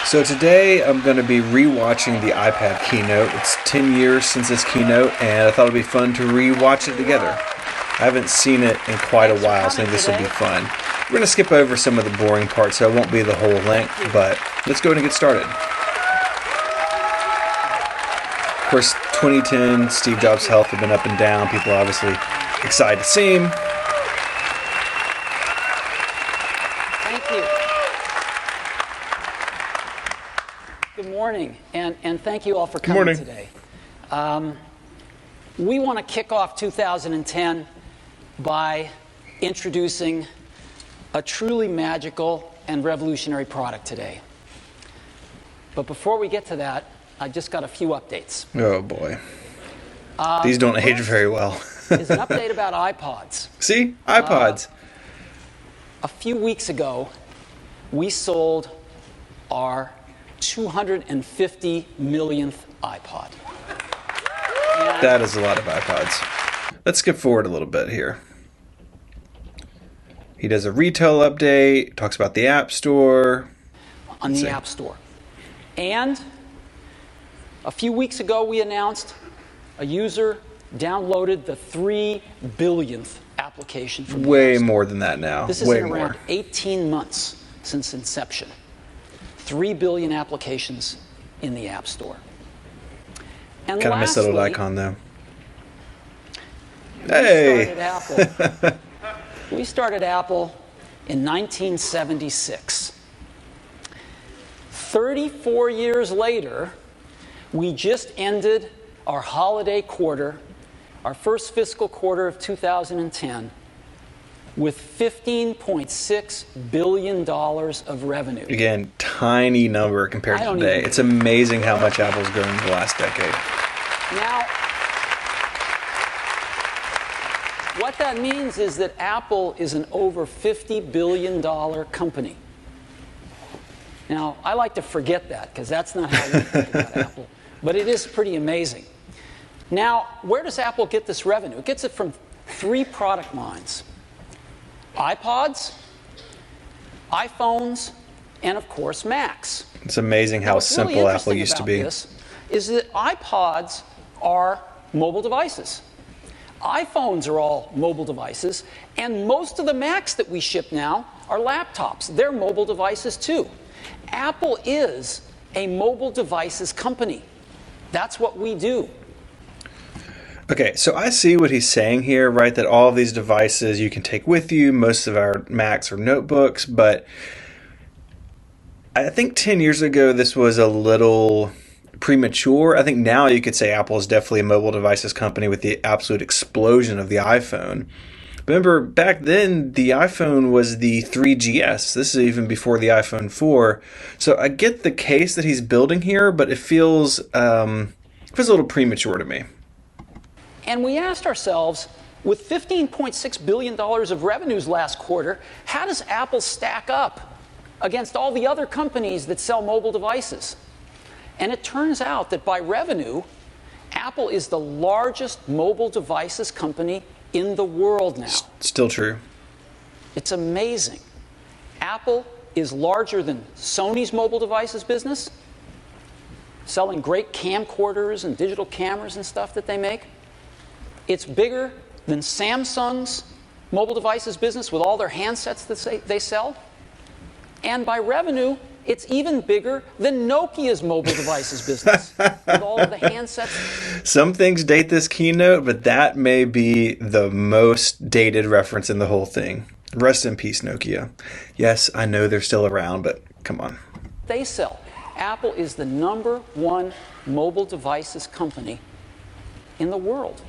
So today I'm going to be rewatching the iPad Keynote. It's 10 years since this Keynote, and I thought it'd be fun to rewatch it together. I haven't seen it in quite a while, so I think this will be fun. We're going to skip over some of the boring parts, so it won't be the whole length, but let's go ahead and get started. Of course, 2010, Steve Jobs' health had been up and down. People are obviously excited to see him. Thank you. Good morning, and thank you all for coming today. We want to kick off 2010 by introducing a truly magical and revolutionary product today. But before we get to that, I just got a few updates. Oh boy. These don't age very well. Is an update about iPods. See? iPods. A few weeks ago, we sold our 250 millionth iPod. That is a lot of iPods. Let's skip forward a little bit here. He does a retail update, talks about the App Store. On the App Store. And a few weeks ago, we announced a user downloaded the 3 billionth application from the Way App Store. more than that now. This is Way in around more. 18 months since inception. 3 billion applications in the App Store. And Kind of miss that little lastly, icon though. we Hey! started Apple. We started Apple in 1976. 34 years later, we just ended our holiday quarter, our first fiscal quarter of 2010, with $15.6 billion of revenue. Again, tiny number compared to today. It's amazing how much Apple's grown in the last decade. Now, what that means is that Apple is an over $50 billion company. Now, I like to forget that because that's not how we think about Apple, but it is pretty amazing. Now, where does Apple get this revenue? It gets it from 3 product lines: iPods, iPhones, and of course Macs. It's amazing how simple Apple used to be. This is that iPods are mobile devices. iPhones are all mobile devices, and most of the Macs that we ship now are laptops. They're mobile devices too. Apple is a mobile devices company. That's what we do. Okay, so I see what he's saying here, right? That all of these devices you can take with you. Most of our Macs are notebooks, but I think 10 years ago this was a little premature. I think now you could say Apple is definitely a mobile devices company with the absolute explosion of the iPhone. Remember, back then, the iPhone was the 3GS. This is even before the iPhone 4. So I get the case that he's building here, but it feels a little premature to me. And we asked ourselves, with $15.6 billion of revenues last quarter, how does Apple stack up against all the other companies that sell mobile devices? And it turns out that by revenue, Apple is the largest mobile devices company in the world now. Still true. It's amazing. Apple is larger than Sony's mobile devices business, selling great camcorders and digital cameras and stuff that they make. It's bigger than Samsung's mobile devices business with all their handsets that they sell. And by revenue, it's even bigger than Nokia's mobile devices business with all of the handsets. Some things date this keynote, but that may be the most dated reference in the whole thing. Rest in peace, Nokia. Yes, I know they're still around, but come on. They sell. Apple is the #1 mobile devices company in the world.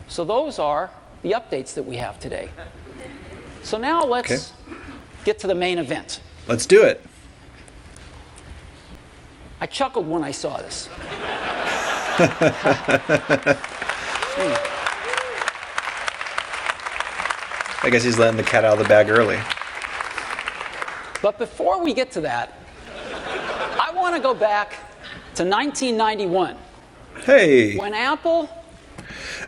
So those are the updates that we have today. So now let's get to the main event. Let's do it. I chuckled when I saw this. I guess he's letting the cat out of the bag early. But before we get to that, I want to go back to 1991. Hey. When Apple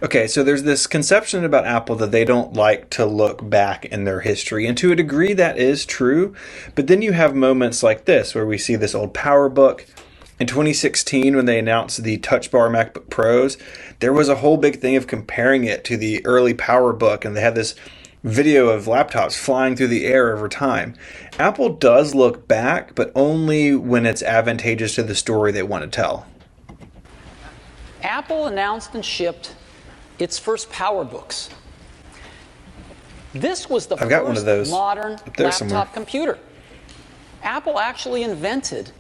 Okay, so there's this conception about Apple that they don't like to look back in their history, and to a degree that is true, but then you have moments like this where we see this old PowerBook. In 2016, when they announced the Touch Bar MacBook Pros, there was a whole big thing of comparing it to the early PowerBook, and they had this video of laptops flying through the air over time. Apple does look back, but only when it's advantageous to the story they want to tell. Apple announced and shipped its first PowerBooks. This was the I've got first one of those modern up there laptop somewhere. computer. Apple actually invented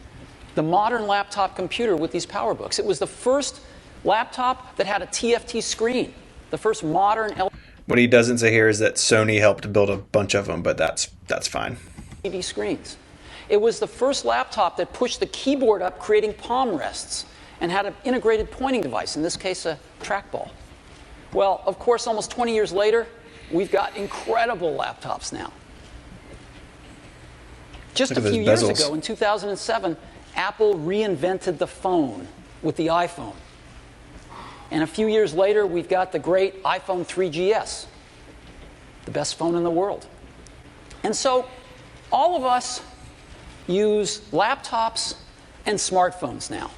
the modern laptop computer with these PowerBooks. It was the first laptop that had a TFT screen, the first modern What he doesn't say here is that Sony helped build a bunch of them, but that's fine. LCD screens. It was the first laptop that pushed the keyboard up, creating palm rests, and had an integrated pointing device, in this case a trackball. Well, of course, almost 20 years later, we've got incredible laptops now. Just a few years ago, in 2007, Apple reinvented the phone with the iPhone. And a few years later, we've got the great iPhone 3GS, the best phone in the world. And so all of us use laptops and smartphones now.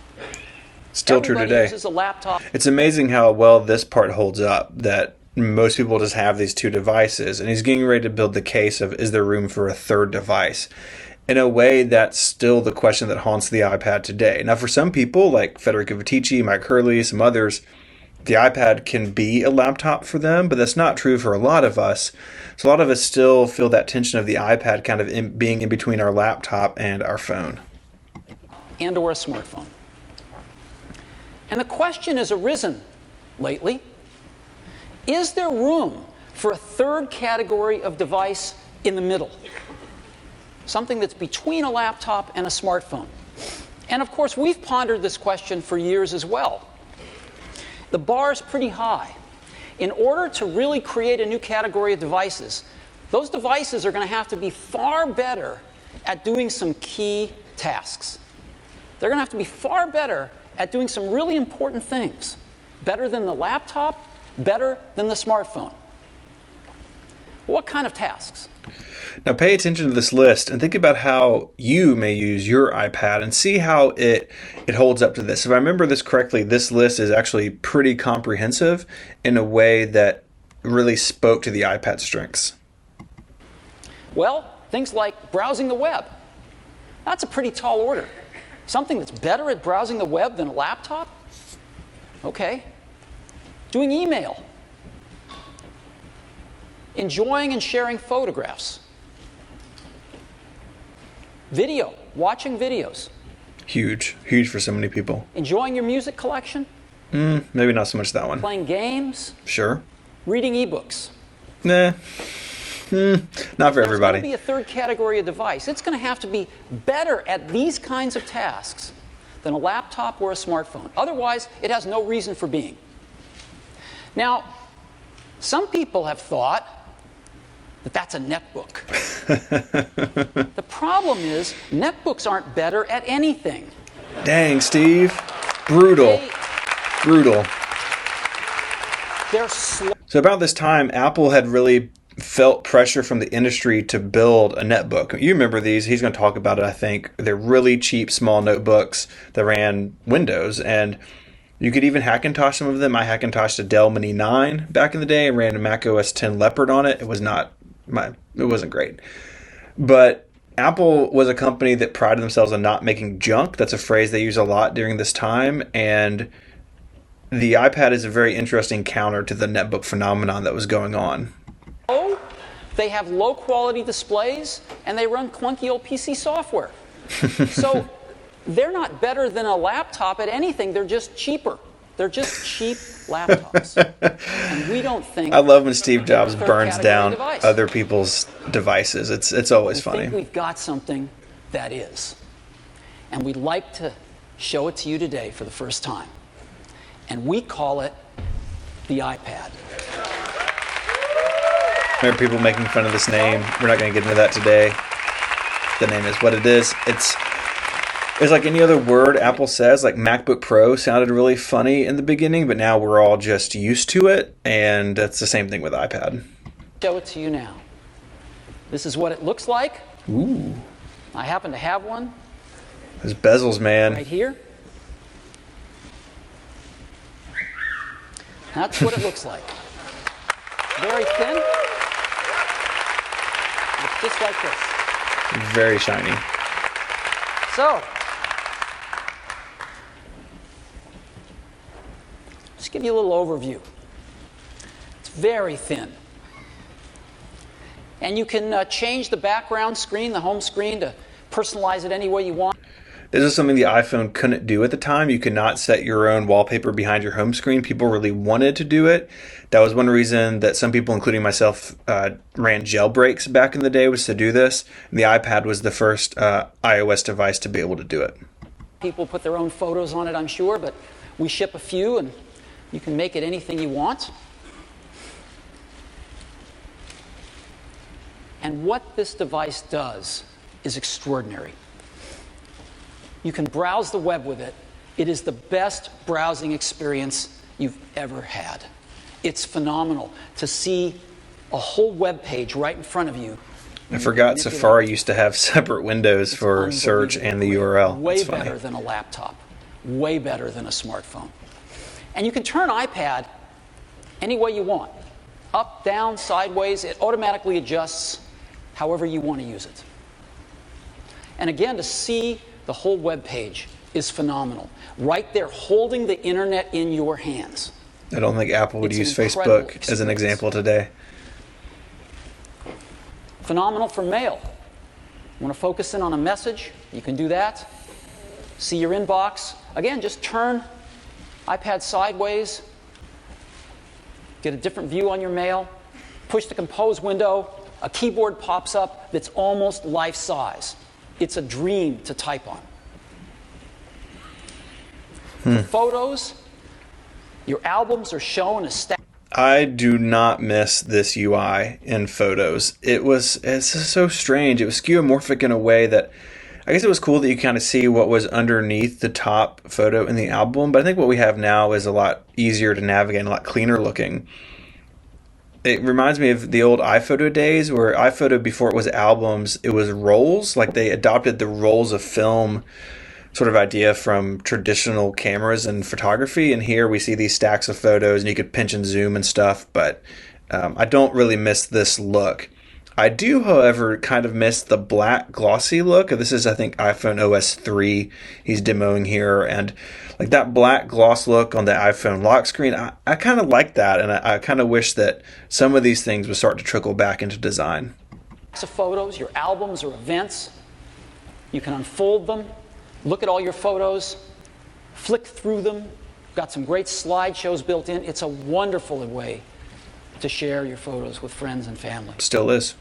Still true Everybody today. uses a laptop. It's amazing how well this part holds up, that most people just have these two devices, and he's getting ready to build the case of, is there room for a third device? In a way, that's still the question that haunts the iPad today. Now, for some people, like Federico Viticci, Mike Hurley, some others, the iPad can be a laptop for them, but that's not true for a lot of us. So a lot of us still feel that tension of the iPad kind of being in between our laptop and our phone. And or a smartphone. And the question has arisen lately, is there room for a third category of device in the middle? Something that's between a laptop and a smartphone. And of course, we've pondered this question for years as well. The bar is pretty high. In order to really create a new category of devices, those devices are going to have to be far better at doing some key tasks. They're going to have to be far better at doing some really important things. Better than the laptop, better than the smartphone. What kind of tasks? Now pay attention to this list and think about how you may use your iPad and see how it holds up to this. If I remember this correctly, this list is actually pretty comprehensive in a way that really spoke to the iPad's strengths. Well, things like browsing the web. That's a pretty tall order. Something that's better at browsing the web than a laptop? Okay. Doing email. Enjoying and sharing photographs. Video, watching videos. Huge for so many people. Enjoying your music collection. Maybe not so much that one. Playing games. Sure. Reading ebooks. Nah. Not for everybody. It's going to be a third category of device. It's going to have to be better at these kinds of tasks than a laptop or a smartphone. Otherwise, it has no reason for being. Now, some people have thought that that's a netbook. The problem is, netbooks aren't better at anything. Dang, Steve. Brutal. Brutal. They're slow. So about this time, Apple had really felt pressure from the industry to build a netbook. You remember these. He's going to talk about it, I think. They're really cheap, small notebooks that ran Windows. And you could even Hackintosh some of them. I Hackintoshed a Dell Mini 9 back in the day and ran a Mac OS X Leopard on it. It wasn't great. But Apple was a company that prided themselves on not making junk. That's a phrase they use a lot during this time. And the iPad is a very interesting counter to the netbook phenomenon that was going on. They have low-quality displays, and they run clunky old PC software. So they're not better than a laptop at anything. They're just cheaper. They're just cheap laptops. And we don't think... I love when Steve Jobs burns down device. other people's devices. It's always funny. I think we've got something that is. And we'd like to show it to you today for the first time. And we call it the iPad. Remember people making fun of this name? We're not going to get into that today. The name is what it is. It's like any other word Apple says, like MacBook Pro sounded really funny in the beginning, but now we're all just used to it, and that's the same thing with iPad. Show it to you now. This is what it looks like. Ooh. I happen to have one Those bezels, man. right here. That's what it looks like. Very thin. Looks just like this. Very shiny. So, just give you a little overview. It's very thin. And you can change the background screen, the home screen, to personalize it any way you want. This is something the iPhone couldn't do at the time. You could not set your own wallpaper behind your home screen. People really wanted to do it. That was one reason that some people, including myself, ran jailbreaks back in the day, was to do this. And the iPad was the first iOS device to be able to do it. People put their own photos on it, I'm sure, but we ship a few, and you can make it anything you want. And what this device does is extraordinary. You can browse the web with it. It is the best browsing experience you've ever had. It's phenomenal to see a whole web page right in front of you. I forgot Safari used to have separate windows for search and the URL. Way better than a laptop. Way better than a smartphone. And you can turn iPad any way you want. Up, down, sideways. It automatically adjusts however you want to use it. And again, to see the whole web page is phenomenal. Right there, holding the internet in your hands. I don't think Apple would use Facebook as an example today. Phenomenal for mail. Want to focus in on a message? You can do that. See your inbox. Again, just turn iPad sideways. Get a different view on your mail. Push the compose window. A keyboard pops up that's almost life-size. It's a dream to type on. For photos, your albums are shown as stacked. I do not miss this UI in Photos. It's so strange. It was skeuomorphic in a way that I guess it was cool that you kind of see what was underneath the top photo in the album, but I think what we have now is a lot easier to navigate and a lot cleaner looking. It reminds me of the old iPhoto days where iPhoto, before it was albums, it was rolls. Like they adopted the rolls of film sort of idea from traditional cameras and photography. And here we see these stacks of photos and you could pinch and zoom and stuff. But I don't really miss this look. I do, however, kind of miss the black glossy look. This is, I think, iPhone OS 3 he's demoing here. And like that black gloss look on the iPhone lock screen, I kind of like that. And I kind of wish that some of these things would start to trickle back into design. So photos, your albums or events, you can unfold them, look at all your photos, flick through them. Got some great slideshows built in. It's a wonderful way to share your photos with friends and family. Still is.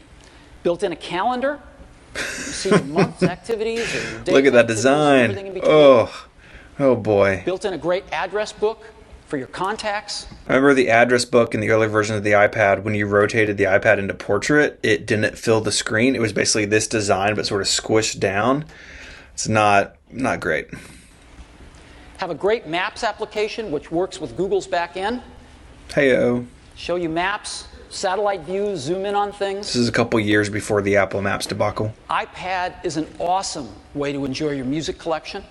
Built in a calendar. You see your month's activities or your days. Look at that design. Oh boy. Built in a great address book for your contacts. I remember the address book in the early version of the iPad. When you rotated the iPad into portrait, it didn't fill the screen. It was basically this design, but sort of squished down. It's not great. Have a great Maps application, which works with Google's back end. Hey-o. Show you maps, satellite views, zoom in on things. This is a couple years before the Apple Maps debacle. iPad is an awesome way to enjoy your music collection.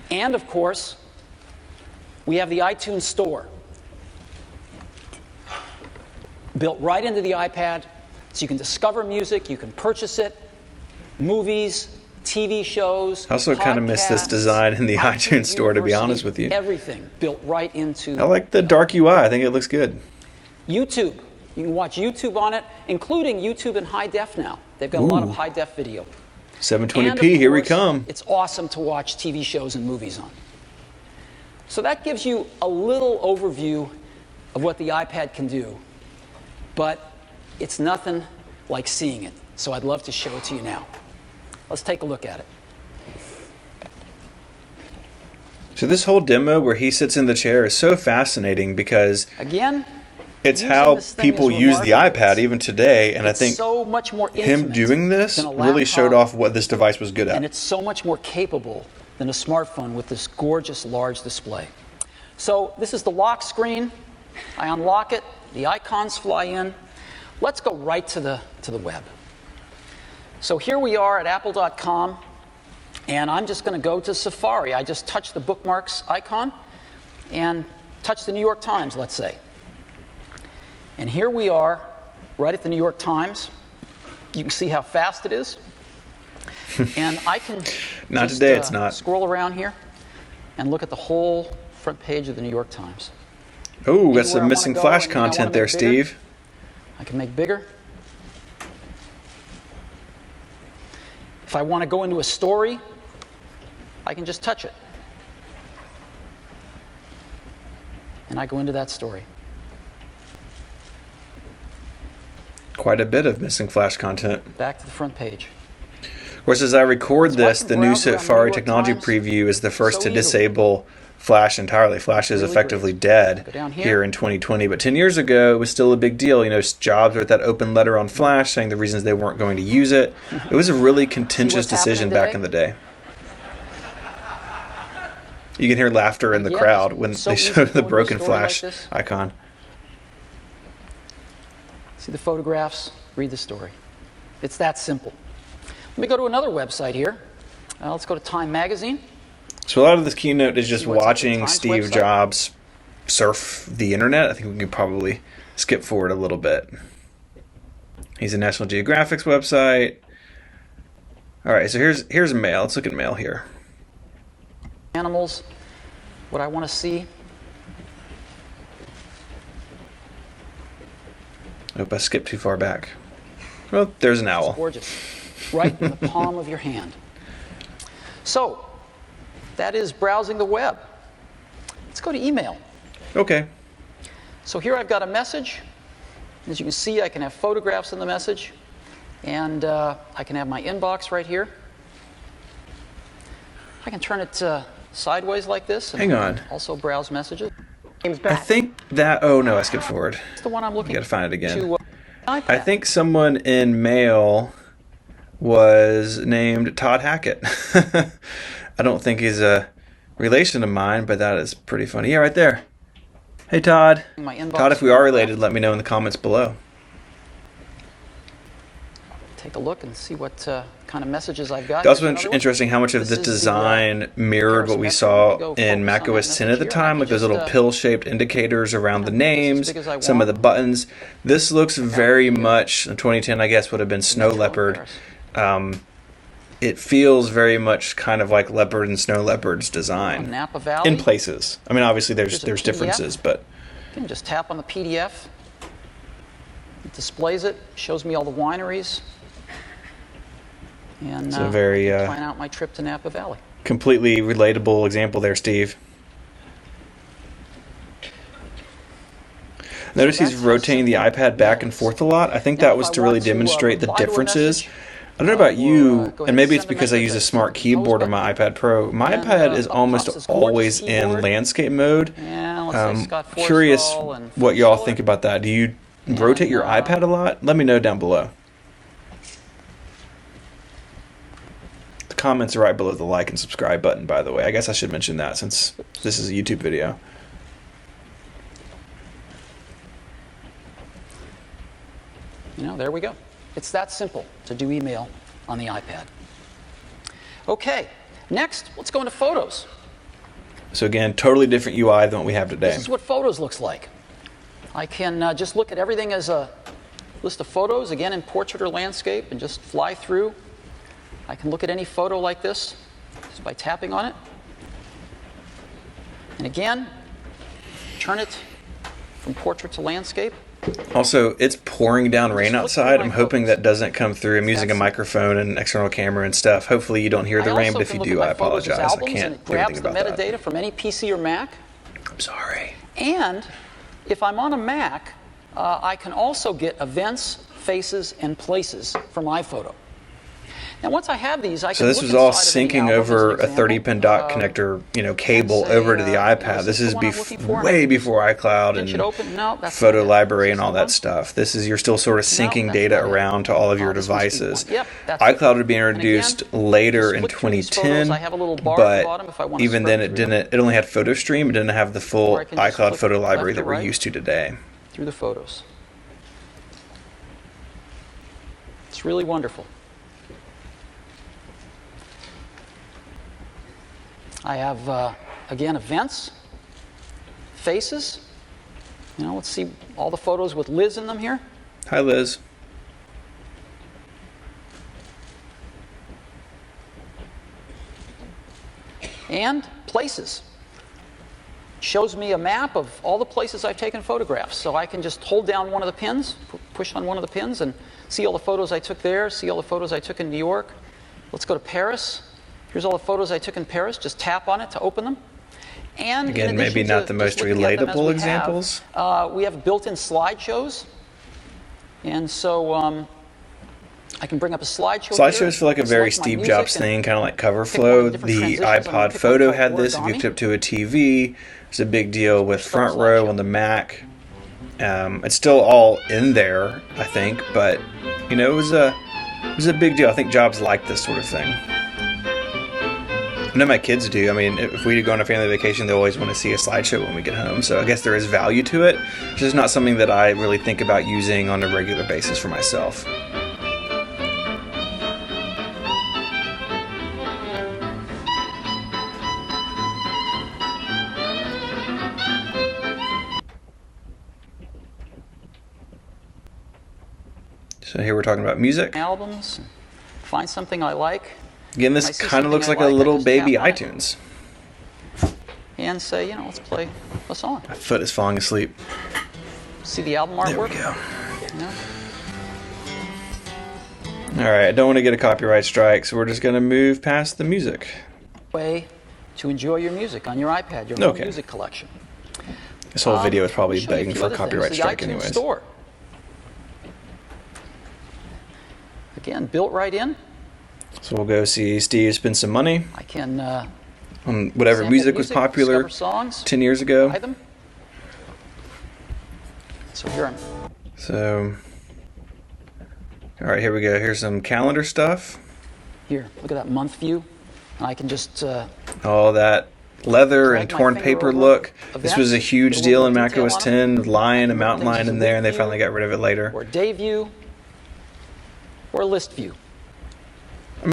And, of course, we have the iTunes Store. Built right into the iPad, so you can discover music, you can purchase it, movies, TV shows, I also kind of miss this design in the iTunes Store, to be honest with you. Everything built right into... I like the dark UI. I think it looks good. YouTube. You can watch YouTube on it, including YouTube in high def now. They've got a lot of high def video. 720p, here we come. It's awesome to watch TV shows and movies on. So that gives you a little overview of what the iPad can do. But it's nothing like seeing it. So I'd love to show it to you now. Let's take a look at it. So this whole demo where he sits in the chair is so fascinating because... Again, it's Using how this thing people is use the remarkable. iPad even today, and I It's think so much more him intimate doing this than a really showed laptop, off what this device was good and at. it's so much more capable than a smartphone with this gorgeous large display. So this is the lock screen. I unlock it. The icons fly in. Let's go right to the web. So here we are at apple.com, and I'm just going to go to Safari. I just touch the bookmarks icon and touch the New York Times, let's say. And here we are, right at the New York Times. You can see how fast it is. And I can Not just, today, it's not. scroll around here and look at the whole front page of the New York Times. Oh, got Anywhere I some wanna missing go, Flash anything I wanna content there, make bigger, Steve. I can make bigger. If I want to go into a story, I can just touch it. And I go into that story. Quite a bit of missing Flash content. Back to the front page. Of course, as I record So I this, can the new browse around the New Safari York Technology Times Preview is the first so to easily. disable Flash entirely. Flash is Really effectively great. dead Go down here. here. In 2020, but 10 years ago, it was still a big deal. You know, Jobs wrote that open letter on Flash saying the reasons they weren't going to use it. It was a really contentious what's decision happening back in the day. You can hear laughter in the Yeah, crowd it's when so they easy show to the go into a broken story like Flash this. icon. See the photographs, read the story. It's that simple. Let me go to another website here. Let's go to Time Magazine. So a lot of this keynote is just See what's up on watching Time's Steve website? Jobs surf the internet. I think we can probably skip forward a little bit. He's a National Geographic's website. All right, so here's mail. Let's look at mail here. Animals, what I want to see. I hope I skipped too far back. Well, there's an owl. Gorgeous. Right in the palm of your hand. So, that is browsing the web. Let's go to email. Okay. So here I've got a message. As you can see, I can have photographs in the message. And I can have my inbox right here. I can turn it sideways like this. And Hang on. Also browse messages. I think that... Oh, no, I skipped forward. It's the one I'm looking You got to find it again. to iPad. I think someone in mail was named Todd Hackett. I don't think he's a relation of mine, but that is pretty funny. Yeah, right there. Hey, Todd. My inbox. Todd, if we are related, let me know in the comments below. Take a look and see what kind of messages I've got. It's also Here's another one. interesting how much of This this is the, design mirrored what we Paris saw Metro. Go in focus on macOS that 10 at the message here. time, I like can those little just, pill-shaped indicators around the names, big as I some of the want. buttons. This looks very much, in 2010, I guess, would have been Snow Metro Leopard. Paris. It feels very much kind of like Leopard and Snow Leopard's design Napa Valley. in places. I mean, obviously there's Here's a PDF. differences, but You can just tap on the PDF. It displays it, shows me all the wineries. And it's a very plan out my trip to Napa Valley. completely relatable example there, Steve. Notice he's that's how rotating the simple iPad back it and is. forth a lot. I think Now, that if was I to really want to, demonstrate the reply to a differences. message, I don't know about or, you, go ahead and maybe and it's send a because I message use a that's smart keyboard on my iPad Pro. My And, iPad is up almost pops this gorgeous always in keyboard. landscape mode. And let's say Scott Curious Forstall and what y'all Forstall. think about that. Do you rotate your iPad a lot? Let me know down below. The comments are right below the like and subscribe button, by the way. I guess I should mention that since this is a YouTube video. You know, there we go. It's that simple to do email on the iPad. Okay, next, let's go into Photos. So again, totally different UI than what we have today. This is what Photos looks like. I can just look at everything as a list of photos, again in portrait or landscape, and just fly through. I can look at any photo like this just by tapping on it. And again, turn it from portrait to landscape. Also, it's pouring down rain look through outside. my I'm hoping photos. that doesn't come through. I'm using a That's- microphone and external camera and stuff. Hopefully you don't hear the I rain, also but if can you look do, at I my photos as apologize. I albums, and can't it do grabs anything the about that. metadata from any PC or Mac. I'm sorry. And if I'm on a Mac, I can also get events, faces, and places from iPhoto. And once I have these, I can So this look was all inside of any syncing album, over as an a 30-pin dot example, connector, cable say, over to the is iPad. this This is the one I'm looking for? way before iCloud pinch it and open. No, that's photo not it. library Is and this all the that one? stuff. This is you're still sort of No, syncing that's data not it. around to all of your This must be the devices. one. Yep, that's iCloud it. would be And introduced again, later just in flick through these 2010, photos. I have a little bar at the but bottom if I want to even then scrub it through didn't. It only had PhotoStream. It didn't have the full Or I can just iCloud flick photo left library to that we're right. used to today. through the photos. It's really wonderful. I have, again, events, faces. Let's see all the photos with Liz in them here. Hi, Liz. And places. Shows me a map of all the places I've taken photographs. So I can just hold down one of the pins, push on one of the pins, and see all the photos I took there, see all the photos I took in New York. Let's go to Paris. Here's all the photos I took in Paris. Just tap on it to open them. And Again, maybe not the most relatable examples. We have built-in slideshows. And so I can bring up a slideshow. Slideshows feel like a very select my Steve music Jobs and thing, kind of like cover pick one of flow. the different The transitions. I'm gonna iPod pick Photo one called had this. If you origami. hooked up to a TV, it's a big deal with Start front row slideshow. on the Mac. It's still all in there, I think, but it was a big deal. I think Jobs liked this sort of thing. I know my kids do. I mean, if we go on a family vacation, they always want to see a slideshow when we get home. So I guess there is value to it. It's just not something that I really think about using on a regular basis for myself. So here we're talking about music. Albums, find something I like, Again, I this see kind of something looks I like a like, I little just baby tap on it. iTunes. and say, let's play a song. My foot is falling asleep. See the album There we artwork? go. Yeah. All right, I don't want to get a copyright strike, so we're just going to move past the music. Way to enjoy your music on your iPad, your whole Okay. music collection. This whole video is Let probably me show you a begging few for a other copyright things. strike The iTunes anyways. Store. Again, built right in. So we'll go see Steve spend some money I can on whatever sample music was popular discover songs, 10 years ago. buy them. So here I'm. So, all right, here we go. Here's some calendar stuff. Here, look at that month view. And I can just All that leather Drag and my torn finger paper over look. This was a events, huge get a deal little in more macOS detail on 10, with lion and mountain Things lion in as a there, and they week finally view, got rid of it later. or day view, or list view. I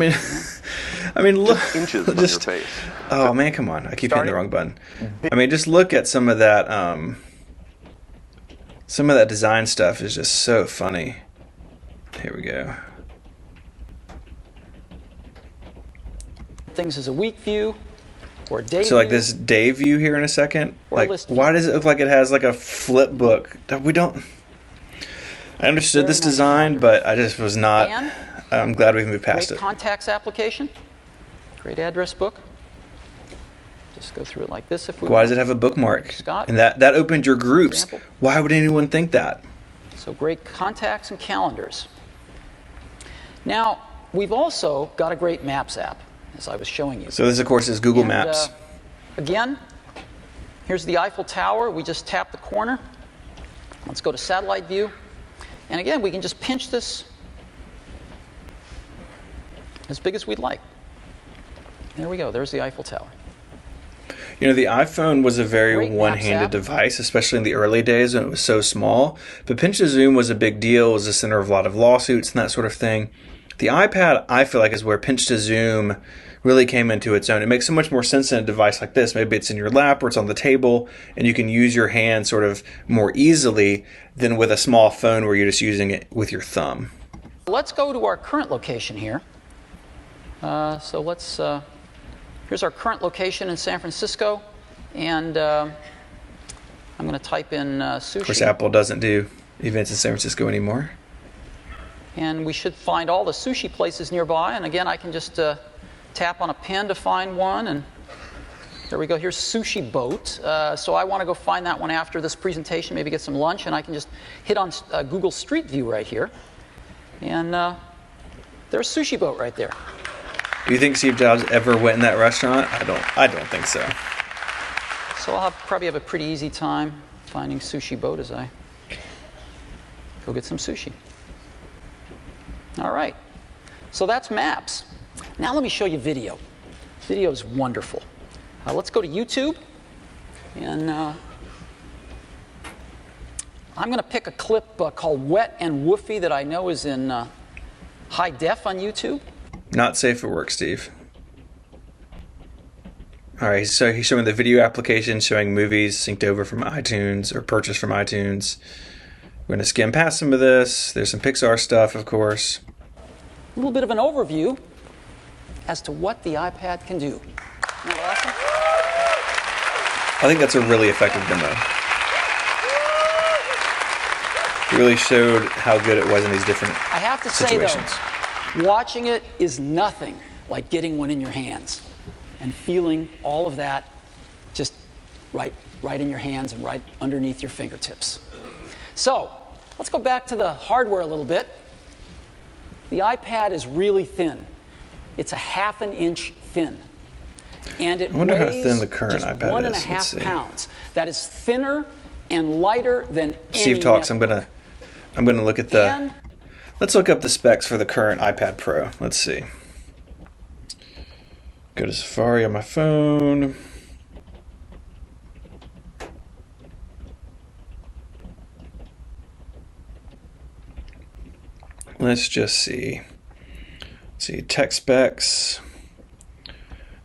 mean, look, Inches from just your face. oh man, come on! I keep hitting the Starting- wrong button. I mean, just look at some of that. Some of that design stuff is just so funny. Here we go. Things as a week view, or day So like view. this day view here in a second. Or Like, list why does it look like it has like a flip book? We don't. I understood this Very nice design, but I just was not. And I'm glad we've moved past great it. contacts application, great address book. Just go through it like this if we Why want. does it have a bookmark? Scott? And that opened your groups. Example. Why would anyone think that? So great contacts and calendars. Now, we've also got a great Maps app, as I was showing you. So this, of course, is Google And, Maps. Again, here's the Eiffel Tower. We just tap the corner. Let's go to satellite view. And again, we can just pinch this as big as we'd like. There we go. There's the Eiffel Tower. The iPhone was a very Great Maps one-handed app. device, especially in the early days when it was so small. But pinch to zoom was a big deal. It was the center of a lot of lawsuits and that sort of thing. The iPad, I feel like, is where pinch to zoom really came into its own. It makes so much more sense in a device like this. Maybe it's in your lap or it's on the table, and you can use your hand sort of more easily than with a small phone where you're just using it with your thumb. Let's go to our current location here. So let's. Here's our current location in San Francisco, and I'm going to type in sushi. Of course, Apple doesn't do events in San Francisco anymore. And we should find all the sushi places nearby. And again, I can just tap on a pen to find one. And there we go. Here's Sushi Boat. So I want to go find that one after this presentation, maybe get some lunch. And I can just hit on Google Street View right here. And There's Sushi Boat right there. Do you think Steve Jobs ever went in that restaurant? I don't think so. So I'll probably have a pretty easy time finding Sushi Boat as I go get some sushi. All right. So that's maps. Now let me show you video. Video is wonderful. Let's go to YouTube. And I'm going to pick a clip called Wet and Woofy that I know is in high def on YouTube. Not safe for work, Steve. All right, so he's showing the video application, showing movies synced over from iTunes or purchased from iTunes. We're going to skim past some of this. There's some Pixar stuff, of course. A little bit of an overview as to what the iPad can do. Isn't that awesome? I think that's a really effective demo. It really showed how good it was in these different situations. I have to say, though, watching it is nothing like getting one in your hands and feeling all of that just right in your hands and right underneath your fingertips. So, let's go back to the hardware a little bit. The iPad is really thin. It's a 1/2 inch thin. And it I wonder how weighs thin the current just iPad is. 1.5 pounds. That is thinner and lighter than Steve any talks. netbook. I'm gonna look at the. And Let's look up the specs for the current iPad Pro. Let's see. Go to Safari on my phone. Let's just see. Let's see, tech specs.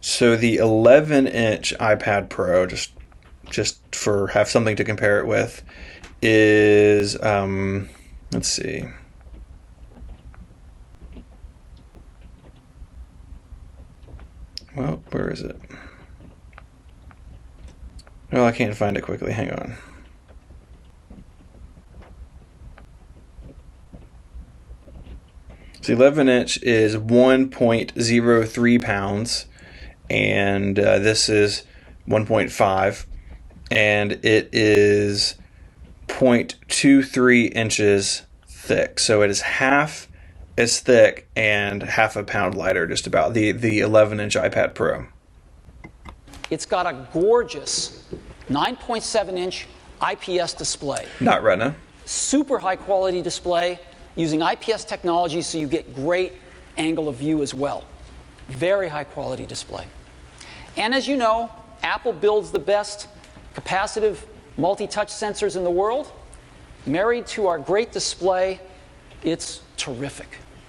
So the 11-inch iPad Pro, just for have something to compare it with, is let's see. Well, where is it? Oh, I can't find it quickly. Hang on. The 11-inch is 1.03 pounds, and this is 1.5, and it is 0.23 inches thick. So it is half as thick and 1/2 pound lighter, just about, the 11-inch iPad Pro. it's got a gorgeous 9.7-inch IPS display. Not Retina. Super high quality display using IPS technology, so you get great angle of view as well. Very high quality display. And as you know, Apple builds the best capacitive multi-touch sensors in the world. Married to our great display, it's terrific.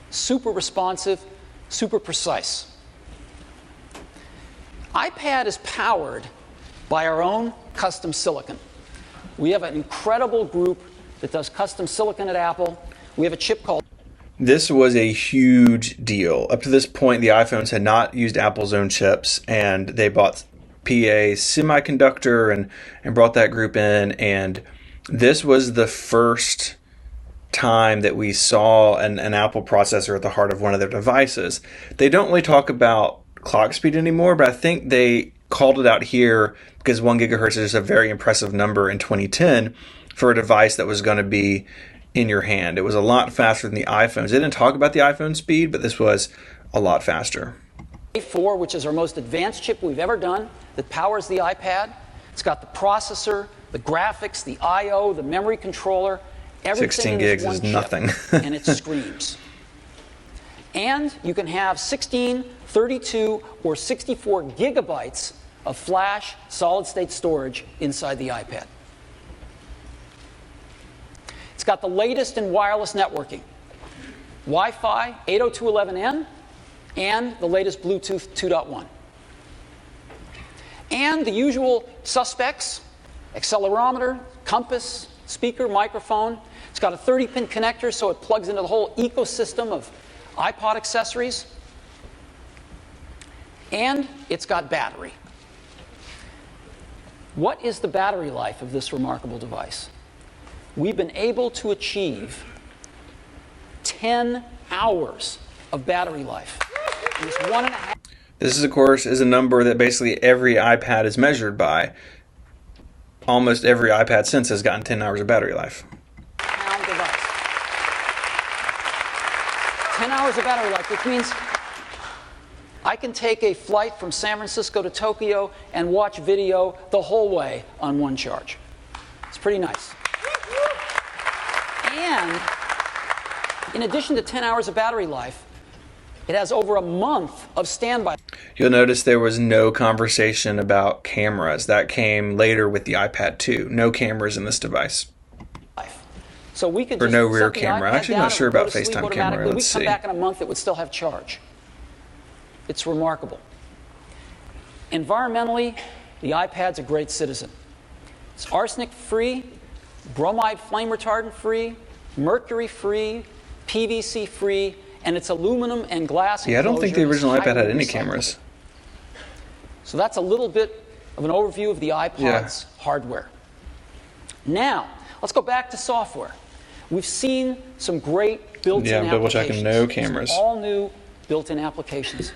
Super responsive, super precise. iPad is powered by our own custom silicon. We have an incredible group that does custom silicon at Apple. We have a chip called... This was a huge deal. Up to this point, the iPhones had not used Apple's own chips, and they bought PA Semiconductor and brought that group in, and this was the first time that we saw an Apple processor at the heart of one of their devices. They don't really talk about clock speed anymore, but I think they called it out here because 1 gigahertz is just a very impressive number in 2010 for a device that was going to be in your hand. It was a lot faster than the iPhones. They didn't talk about the iPhone speed, but this was a lot faster. A4, which is our most advanced chip we've ever done, that powers the iPad. It's got the processor, the graphics, the I/O, the memory controller, everything 16 in gigs this one is chip, nothing. and it screams. And you can have 16, 32, or 64 gigabytes of flash solid-state storage inside the iPad. It's got the latest in wireless networking, Wi-Fi 802.11n, and the latest Bluetooth 2.1. And the usual suspects: accelerometer, compass, speaker, microphone. It's got a 30-pin connector, so it plugs into the whole ecosystem of iPod accessories. And it's got battery. What is the battery life of this remarkable device? We've been able to achieve 10 hours of battery life. And it's 1.5. This, of course, is a number that basically every iPad is measured by. Almost every iPad since has gotten 10 hours of battery life. Pound device. 10 hours of battery life, which means I can take a flight from San Francisco to Tokyo and watch video the whole way on one charge. It's pretty nice. And in addition to 10 hours of battery life, it has over a month of standby. You'll notice there was no conversation about cameras. That came later with the iPad 2. No cameras in this device. So we could Or just no rear set the camera. iPad Actually, down not sure and go about to sleep FaceTime automatically. camera. Let's We see. come back in a month, it would still have charge. It's remarkable. Environmentally, the iPad's a great citizen. It's arsenic-free, bromide flame retardant-free, mercury-free, PVC-free, and it's aluminum and glass. Yeah, I don't think the enclosure original is iPad had highly any recyclable. cameras. So that's a little bit of an overview of the iPod's hardware. Now, let's go back to software. We've seen some great built-in Yeah, double applications. checking, no cameras. All new built-in applications.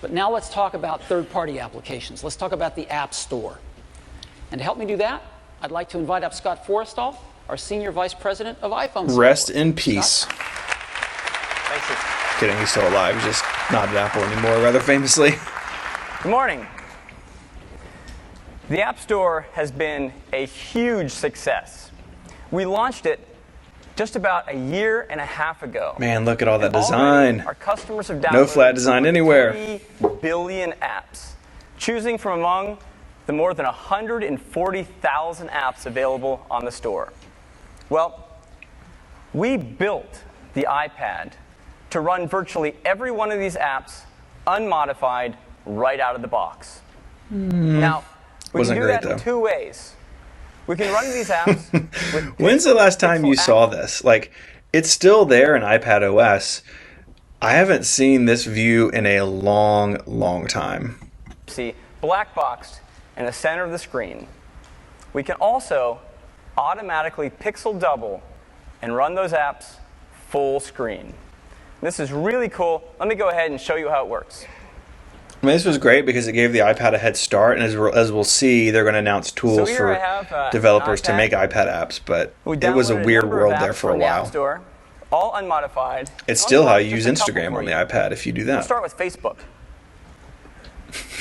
But now let's talk about third-party applications. Let's talk about the App Store. And to help me do that, I'd like to invite up Scott Forrestal, our Senior Vice President of iPhone software. Rest in peace. Scott? Thanks. Kidding, he's still alive. He's just not at Apple anymore, rather famously. Good morning. The App Store has been a huge success. We launched it just about a year and a half ago. Man, look at all that Already, design. our customers have downloaded No flat design anywhere. 3 billion apps, choosing from among the more than 140,000 apps available on the store. Well, we built the iPad to run virtually every one of these apps unmodified right out of the box. Now, we Wasn't can do great, that in though. 2 ways. We can run these apps with When's the last time you pixel saw this? Like, it's still there in iPad OS. I haven't seen this view in a long, long time. See, black boxed in the center of the screen. We can also automatically pixel double and run those apps full screen. This is really cool. Let me go ahead and show you how it works. I mean, this was great because it gave the iPad a head start, and as we'll see, they're going to announce tools here for I have, developers an to iPad. make iPad apps, but We it was a downloaded weird number of world there apps for a from the App while. Store, all unmodified. It's Let me still how run you use just a couple Instagram for on the you. iPad if you do Let's that. start with Facebook.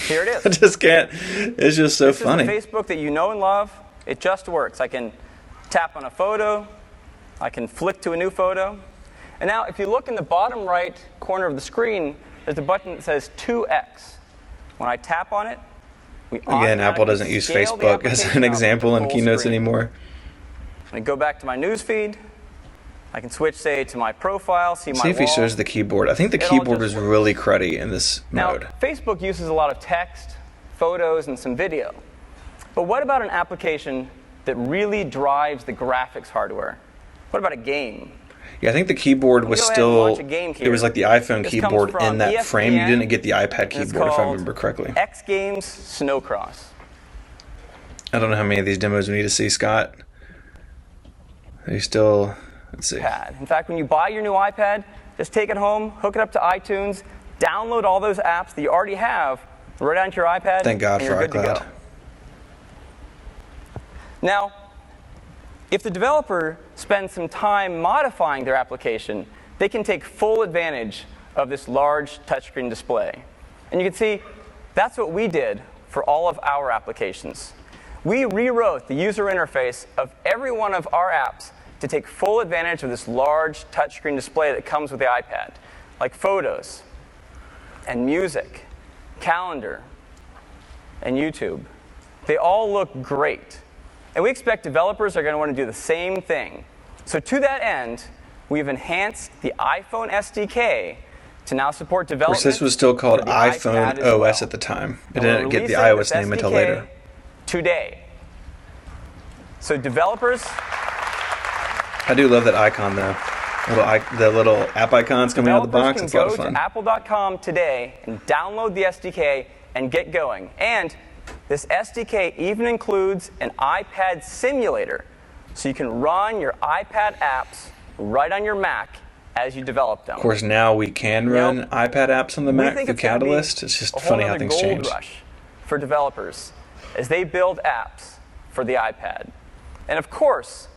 Here it is. I just can't. It's just so This funny. is the Facebook that you know and love. It just works. I can tap on a photo. I can flick to a new photo. And now, if you look in the bottom right corner of the screen, there's a button that says 2x. When I tap on it, we Again, Apple doesn't use scale the Facebook as application an up example to in full Keynotes screen. anymore. I go back to my news feed. I can switch, say, to my profile, see my See if he wall. shows the keyboard. I think the It all keyboard just was works. really cruddy in this Now, mode. Facebook uses a lot of text, photos, and some video. But what about an application that really drives the graphics hardware? What about a game? Yeah, I think the keyboard was go ahead and still. launch a game It here. was like the iPhone This keyboard comes from in that frame. You ESPN, didn't get the iPad and it's keyboard, if I called remember correctly. X Games Snowcross. I don't know how many of these demos we need to see, Scott. Are you still? Let's see. Pad. In fact, when you buy your new iPad, just take it home, hook it up to iTunes, download all those apps that you already have right onto your iPad. Thank God and for you're good to iCloud. go. Now, if the developer spends some time modifying their application, they can take full advantage of this large touchscreen display. And you can see that's what we did for all of our applications. We rewrote the user interface of every one of our apps to take full advantage of this large touchscreen display that comes with the iPad, like Photos, and Music, Calendar, and YouTube. They all look great. And we expect developers are going to want to do the same thing. So to that end, we've enhanced the iPhone SDK to now support Of development. course, this was still called for the iPhone iPad as OS well. at the time. It And we're didn't get the releasing iOS this name until SDK later. Today. So developers, I do love that icon though. The little app icons coming out of the box. developers It's can a lot go of fun. to apple.com today and download the SDK and get going. And this SDK even includes an iPad simulator, so you can run your iPad apps right on your Mac as you develop them. Of course, now we can run iPad apps on the We Mac think through it's gonna be Catalyst. It's just a whole funny how nother things gold change. rush for developers as they build apps for the iPad. And of course,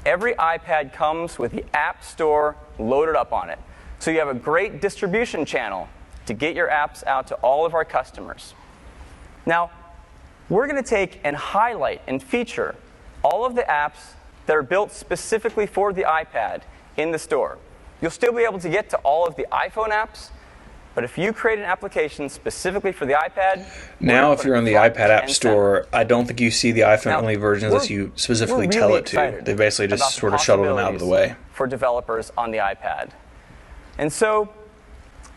every iPad comes with the App Store loaded up on it. so you have a great distribution channel to get your apps out to all of our customers. Now, we're going to take and highlight and feature all of the apps that are built specifically for the iPad in the store. You'll still be able to get to all of the iPhone apps, but if you create an application specifically for the iPad... Now, if you're on the iPad App Store, I don't think you see the iPhone-only versions unless you specifically tell it to. They basically just sort of shuttle them out of the way. For developers on the iPad. And so,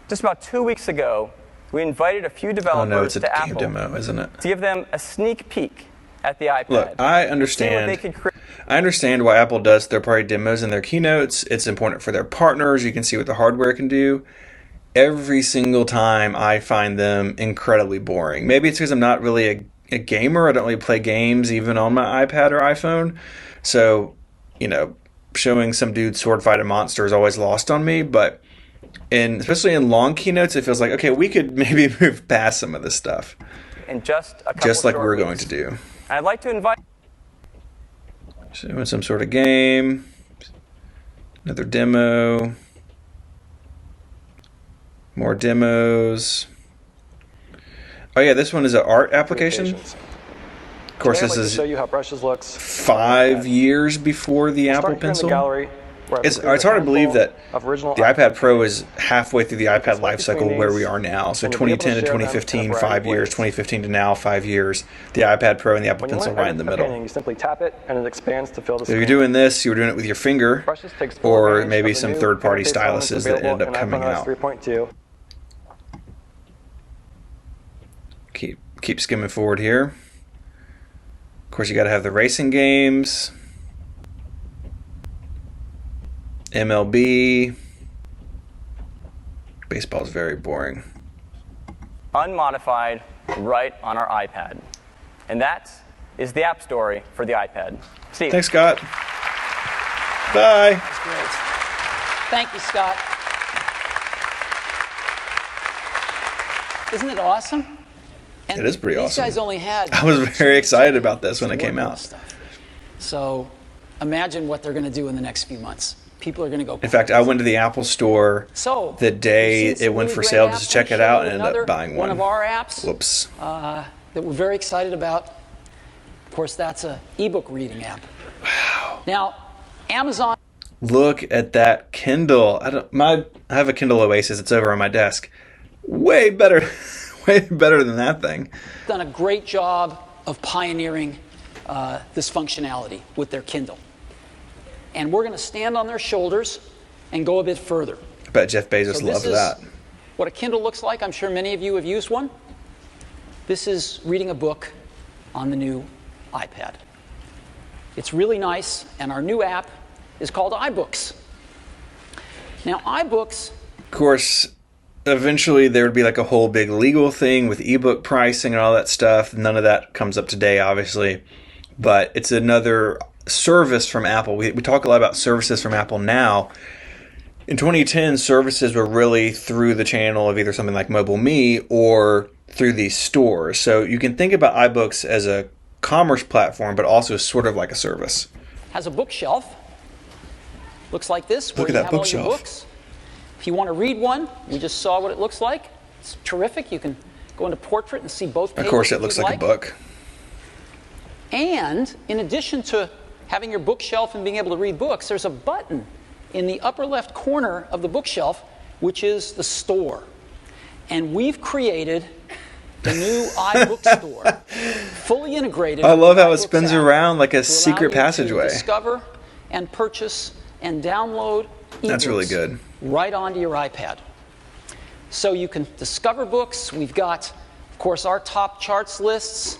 just about 2 weeks ago, we invited a few developers to Apple. It's a game demo, isn't it? To give them a sneak peek at the iPad. Look, I understand why Apple does third-party demos in their keynotes. It's important for their partners. You can see what the hardware can do. Every single time I find them incredibly boring. Maybe it's because I'm not really a gamer. I don't really play games even on my iPad or iPhone. So, showing some dude sword fight a monster is always lost on me. But especially in long keynotes, it feels like, okay, we could maybe move past some of this stuff. In just a couple just like we're weeks. going to do. I'd like to invite... Showing some sort of game. Another demo. More demos. Oh yeah, this one is an art application. Of course, this is show you how brushes looks 5 years before the Apple Pencil. It's hard to believe that the iPad Pro is halfway through the iPad lifecycle where we are now. So 2010 to 2015, 5 years. 2015 to now, 5 years. The iPad Pro and the Apple Pencil right in the middle. You simply tap it and it expands to fill the screen. If you're doing this, you're doing it with your finger, or maybe some third-party styluses that end up coming out. Keep skimming forward here. Of course, you got to have the racing games. MLB. Baseball is very boring. Unmodified, right on our iPad. And that is the app story for the iPad. Steve. Thanks, Scott. Bye. That's great. Thank you, Scott. Isn't it awesome? And it is pretty awesome. These guys only had... I was very excited about this when it came out. So imagine what they're going to do in the next few months. People are going to go... In fact, I went to the Apple Store the day it went for sale just to check it out and ended up buying one. One of our apps Whoops. That we're very excited about. Of course, that's an ebook reading app. Wow. Now, Amazon... Look at that Kindle. I have a Kindle Oasis. It's over on my desk. Way better... Way better than that thing. Done a great job of pioneering this functionality with their Kindle. And we're going to stand on their shoulders and go a bit further. I bet Jeff Bezos loved that. What a Kindle looks like. I'm sure many of you have used one. This is reading a book on the new iPad. It's really nice, and our new app is called iBooks. Now, iBooks... Of course... Eventually, there would be like a whole big legal thing with ebook pricing and all that stuff. None of that comes up today, obviously. But it's another service from Apple. We talk a lot about services from Apple now. In 2010, services were really through the channel of either something like Mobile Me or through these stores. So you can think about iBooks as a commerce platform, but also sort of like a service. Has a bookshelf. Looks like this. Look at that bookshelf. All your books. If you want to read one, we just saw what it looks like. It's terrific. You can go into portrait and see both pages. Of course, it looks like a book. And in addition to having your bookshelf and being able to read books, there's a button in the upper left corner of the bookshelf, which is the store. And we've created the new iBook store, fully integrated. I love how it spins around like a secret passageway. Discover and purchase and download ebooks. That's really good. Right onto your iPad. So you can discover books. We've got, of course, our top charts lists,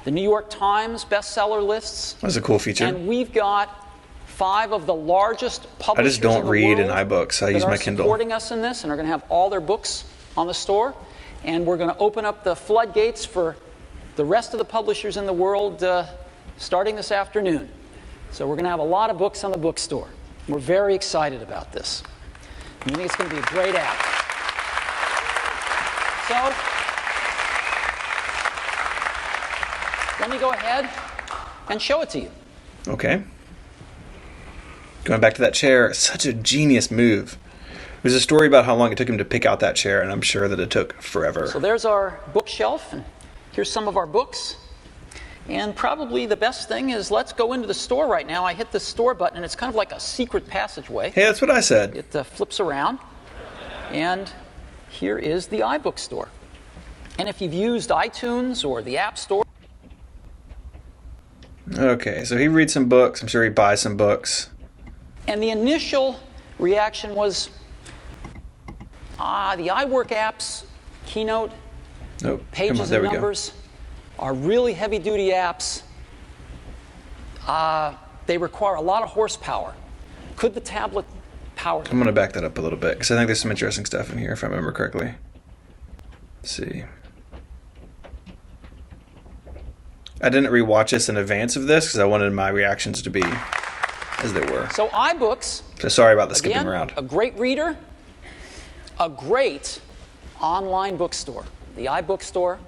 the New York Times bestseller lists. That's a cool feature. And we've got 5 of the largest publishers I just don't read in iBooks. iBooks. I use my Kindle. Supporting us in this and are going to have all their books on the store. And we're going to open up the floodgates for the rest of the publishers in the world starting this afternoon. So we're going to have a lot of books on the bookstore. We're very excited about this. I think it's going to be a great app. So, let me go ahead and show it to you. Okay. Going back to that chair, such a genius move. There's a story about how long it took him to pick out that chair, and I'm sure that it took forever. So there's our bookshelf, and here's some of our books. And probably the best thing is let's go into the store right now. I hit the store button, and it's kind of like a secret passageway. Hey, that's what I said. It flips around, and here is the iBook store. And if you've used iTunes or the App Store. Okay, so he reads some books. I'm sure he buys some books. And the initial reaction was, the iWork apps, Keynote, Nope. Pages and Numbers are really heavy-duty apps. They require a lot of horsepower. Could the tablet power them? I'm going to back that up a little bit because I think there's some interesting stuff in here, if I remember correctly. Let's see. I didn't rewatch this in advance of this because I wanted my reactions to be as they were. So iBooks, So sorry about the skipping again, around. a great reader, a great online bookstore, the iBook store,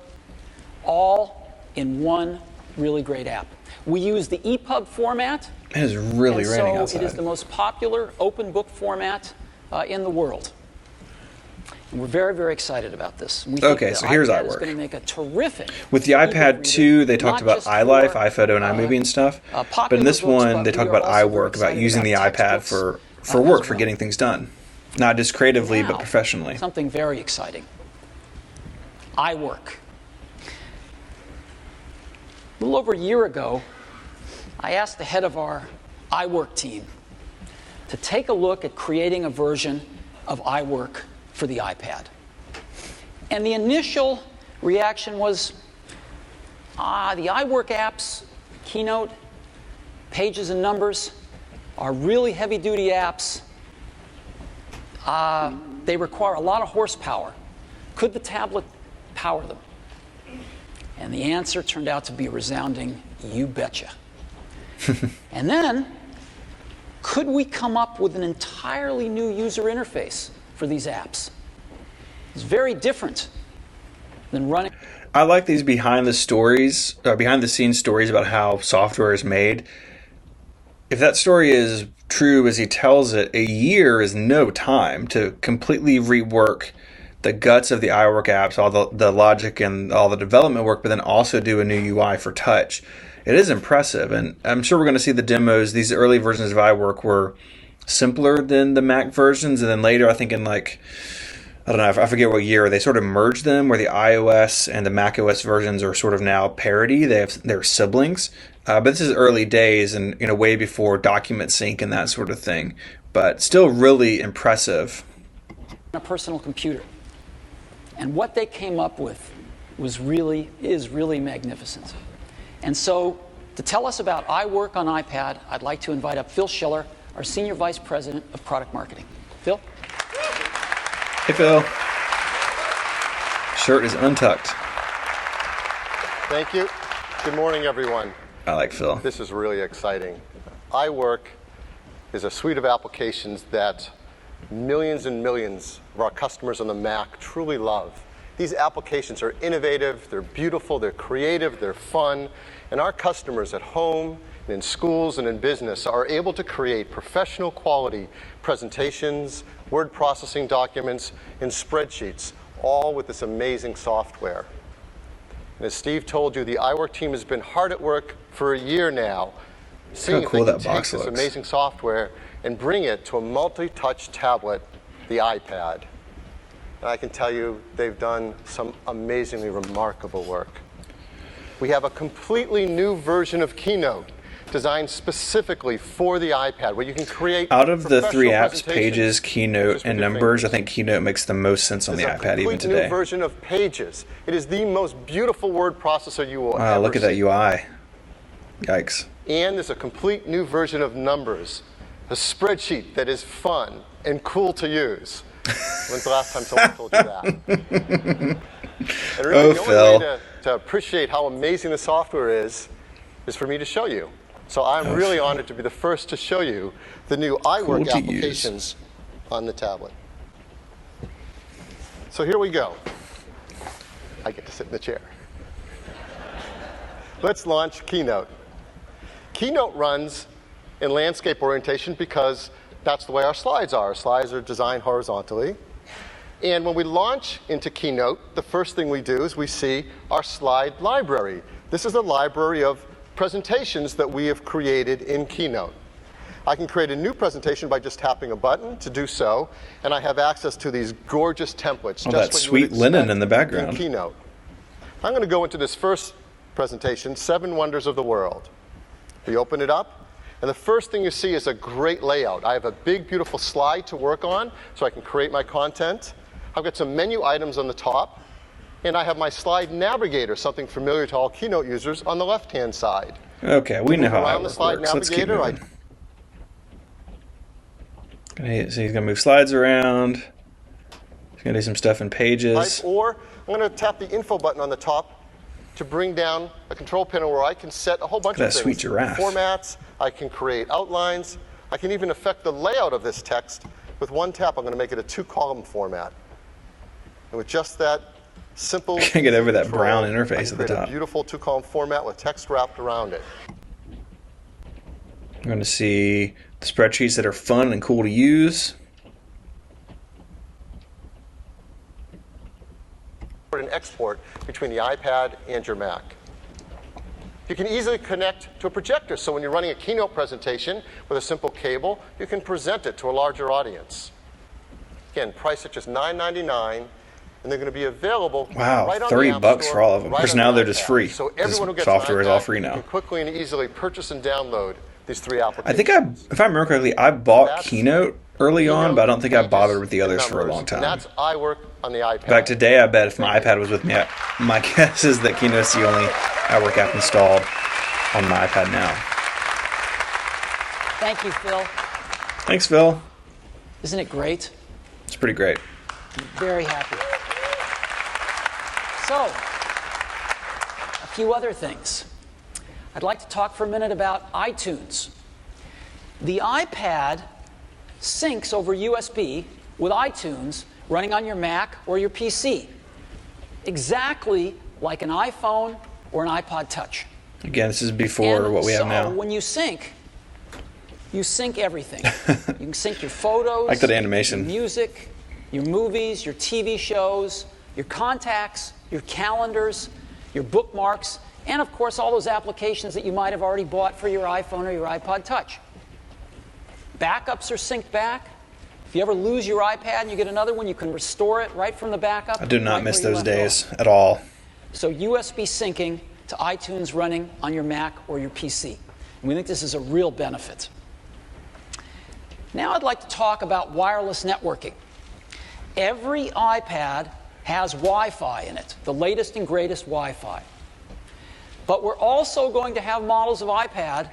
all in one really great app. We use the EPUB format. It is really and raining so outside. it is the most popular open book format in the world. And we're very, very excited about this. We think Okay, the so here's iPad is iWork. going to make a terrific With the ebook iPad reader, 2, they talked not about just iLife, for, iPhoto, and iMovie and stuff. But popular in this books, one, but they we talked are about also very iWork, about excited using the about iPad textbooks, for as work, for well. getting things done. Not just creatively, but Now, professionally. Something very exciting. iWork. A little over a year ago, I asked the head of our iWork team to take a look at creating a version of iWork for the iPad. And the initial reaction was, the iWork apps, Keynote, Pages and Numbers, are really heavy-duty apps. They require a lot of horsepower. Could the tablet power them? And the answer turned out to be a resounding, you betcha. And then, could we come up with an entirely new user interface for these apps? It's very different than running. I like these behind the scenes stories about how software is made. If that story is true as he tells it, a year is no time to completely rework the guts of the iWork apps, all the logic and all the development work, but then also do a new UI for touch. It is impressive, and I'm sure we're going to see the demos. These early versions of iWork were simpler than the Mac versions, and then later, I think in I don't know, I forget what year, they sort of merged them where the iOS and the macOS versions are sort of now parity. They're siblings. But this is early days and way before document sync and that sort of thing. But still really impressive. A personal computer. And what they came up with is really magnificent. And so to tell us about iWork on iPad, I'd like to invite up Phil Schiller, our Senior Vice President of Product Marketing. Phil? Hey, Phil. Shirt is untucked. Thank you. Good morning, everyone. I like Phil. This is really exciting. iWork is a suite of applications that millions and millions of our customers on the Mac truly love. These applications are innovative, they're beautiful, they're creative, they're fun, and our customers at home, and in schools and in business are able to create professional quality presentations, word processing documents, and spreadsheets, all with this amazing software. And as Steve told you, the iWork team has been hard at work for a year now, seeing cool if they that can take box this looks. amazing software and bring it to a multi-touch tablet, the iPad. And I can tell you they've done some amazingly remarkable work. We have a completely new version of Keynote designed specifically for the iPad, where you can create Out of the three professional apps, presentations Pages, Keynote, just and with your Numbers, I fingers. think Keynote makes the most sense on the It's a iPad even complete today. new version of Pages. It is the most beautiful word processor you will Wow, ever look at that see. UI. Yikes. And there's a complete new version of Numbers, a spreadsheet that is fun and cool to use. When's the last time someone told you that? And really, Oh, the Phil. only way to appreciate how amazing the software is for me to show you. So I'm really honored to be the first to show you the new iWork to use. applications on the tablet. So here we go. I get to sit in the chair. Let's launch Keynote. Keynote runs in landscape orientation because That's the way our slides are. Our slides are designed horizontally. And when we launch into Keynote, the first thing we do is we see our slide library. This is a library of presentations that we have created in Keynote. I can create a new presentation by just tapping a button to do so, and I have access to these gorgeous templates. All that sweet linen in the background. In Keynote. I'm going to go into this first presentation, 7 Wonders of the World. We open it up, and the first thing you see is a great layout. I have a big, beautiful slide to work on, so I can create my content. I've got some menu items on the top, and I have my slide navigator, something familiar to all Keynote users, on the left-hand side. Okay, we know how Around the iWork slide works. Let's keep navigator, moving. So he's going to move slides around. He's going to do some stuff in Pages. Or I'm going to tap the info button on the top to bring down a control panel where I can set a whole bunch Look at of that things. sweet giraffe. Formats, I can create outlines, I can even affect the layout of this text. With one tap, I'm going to make it a 2-column format. And with just that simple Can't get over that control, brown I interface can at the create a top. beautiful 2-column format with text wrapped around it. I'm going to see the spreadsheets that are fun and cool to use. And export between the iPad and your Mac. You can easily connect to a projector, so when you're running a Keynote presentation with a simple cable, you can present it to a larger audience. Again, priced at just $9.99, and they're going to be available Wow, right on $30 the App for Store, all of them. right Because on now the they're just iPad. free. So This everyone who gets software an is all iPad free now. can quickly and easily purchase and download these 3 I applications. think if I remember correctly, I bought That's Keynote early on, Keynote, but I don't think I Pages, bothered with the and others for a Numbers, long time. And that's iWork on the iPad. In fact, today I bet if my iPad was with me, my guess is that Keynote's the only iWork app installed on my iPad now. Thank you, Phil. Thanks, Phil. Isn't it great? It's pretty great. I'm very happy. So, a few other things. I'd like to talk for a minute about iTunes. The iPad syncs over USB with iTunes running on your Mac or your PC, exactly like an iPhone or an iPod Touch. Again, this is before And what we have so now. when you sync everything. You can sync your photos, Like that animation. your music, your movies, your TV shows, your contacts, your calendars, your bookmarks, and of course all those applications that you might have already bought for your iPhone or your iPod Touch. Backups are synced back. If you ever lose your iPad and you get another one, you can restore it right from the backup. I do not right miss where you those left days off. at all. So USB syncing to iTunes running on your Mac or your PC. And we think this is a real benefit. Now I'd like to talk about wireless networking. Every iPad has Wi-Fi in it, the latest and greatest Wi-Fi. But we're also going to have models of iPad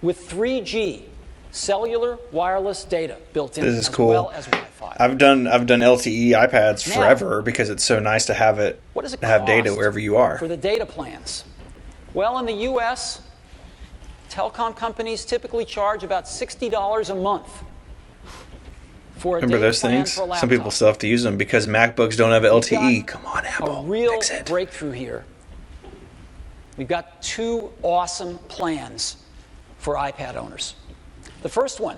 with 3G, cellular wireless data built in, This is as cool. well as Wi-Fi. I've done LTE iPads Now, forever because it's so nice to have it What does it to have data cost wherever you are. for the data plans? Well, in the U.S., telecom companies typically charge about $60 a month for a Remember data those plan things? for a laptop. Some people still have to use them because MacBooks don't have LTE. got Come on, A Apple. real Fix it. breakthrough here. We've got 2 awesome plans for iPad owners. The first one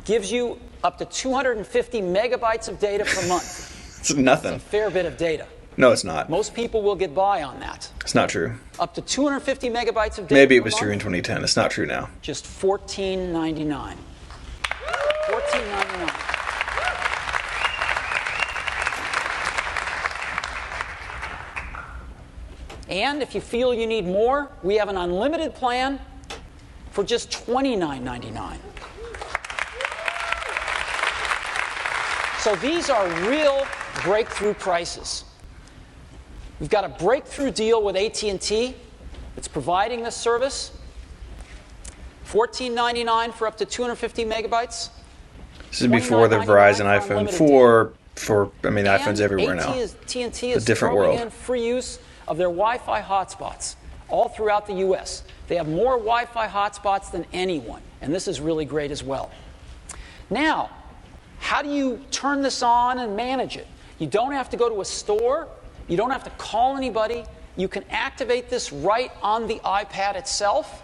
gives you up to 250 megabytes of data per month. It's nothing. A fair bit of data. No, it's not. Most people will get by on that. It's not true. Up to 250 megabytes of data Maybe it per was true in month, 2010. It's not true now. just $14.99. $14.99. And if you feel you need more, we have an unlimited plan for just $29.99. So these are real breakthrough prices. We've got a breakthrough deal with AT&T that's providing this service. $14.99 for up to 250 megabytes. This is before the Verizon $29.99 for iPhone unlimited 4. The iPhone's And everywhere now. AT&T It's is a different throwing world. in free use of their Wi-Fi hotspots all throughout the U.S. They have more Wi-Fi hotspots than anyone, and this is really great as well. Now, how do you turn this on and manage it? You don't have to go to a store. You don't have to call anybody. You can activate this right on the iPad itself.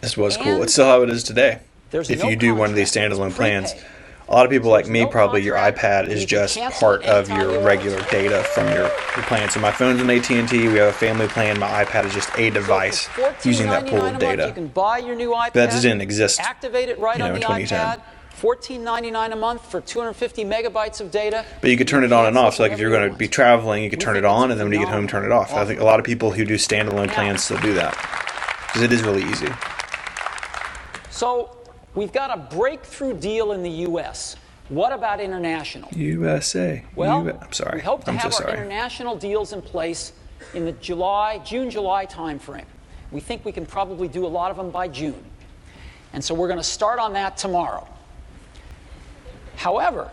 This was cool. And- It's still how it is today. There's if no you do one of these contract. standalone It's plans. prepaid. A lot of people like There's me, no probably your contract. iPad is You can just cancel part it of anytime you your want. regular data from your plan. So my phone's an AT&T. We have a family plan. My iPad is just a device So for using that pool $14.99 of a month, data. you can buy your new iPad. That just didn't exist, Activate it right on in the 2010. iPad. $14.99 a month for 250 megabytes of data. But you could turn it on and cancel off. So like if whenever you're you going to be want. traveling, you could We turn it think it's on, and then when you get home, turn it off. I think a lot of people who do standalone Now- plans still do that because it is really easy. So we've got a breakthrough deal in the U.S. What about international? USA. Well, I'm sorry. we hope to I'm have so our sorry. international deals in place in the June-July timeframe. We think we can probably do a lot of them by June. And so we're going to start on that tomorrow. However,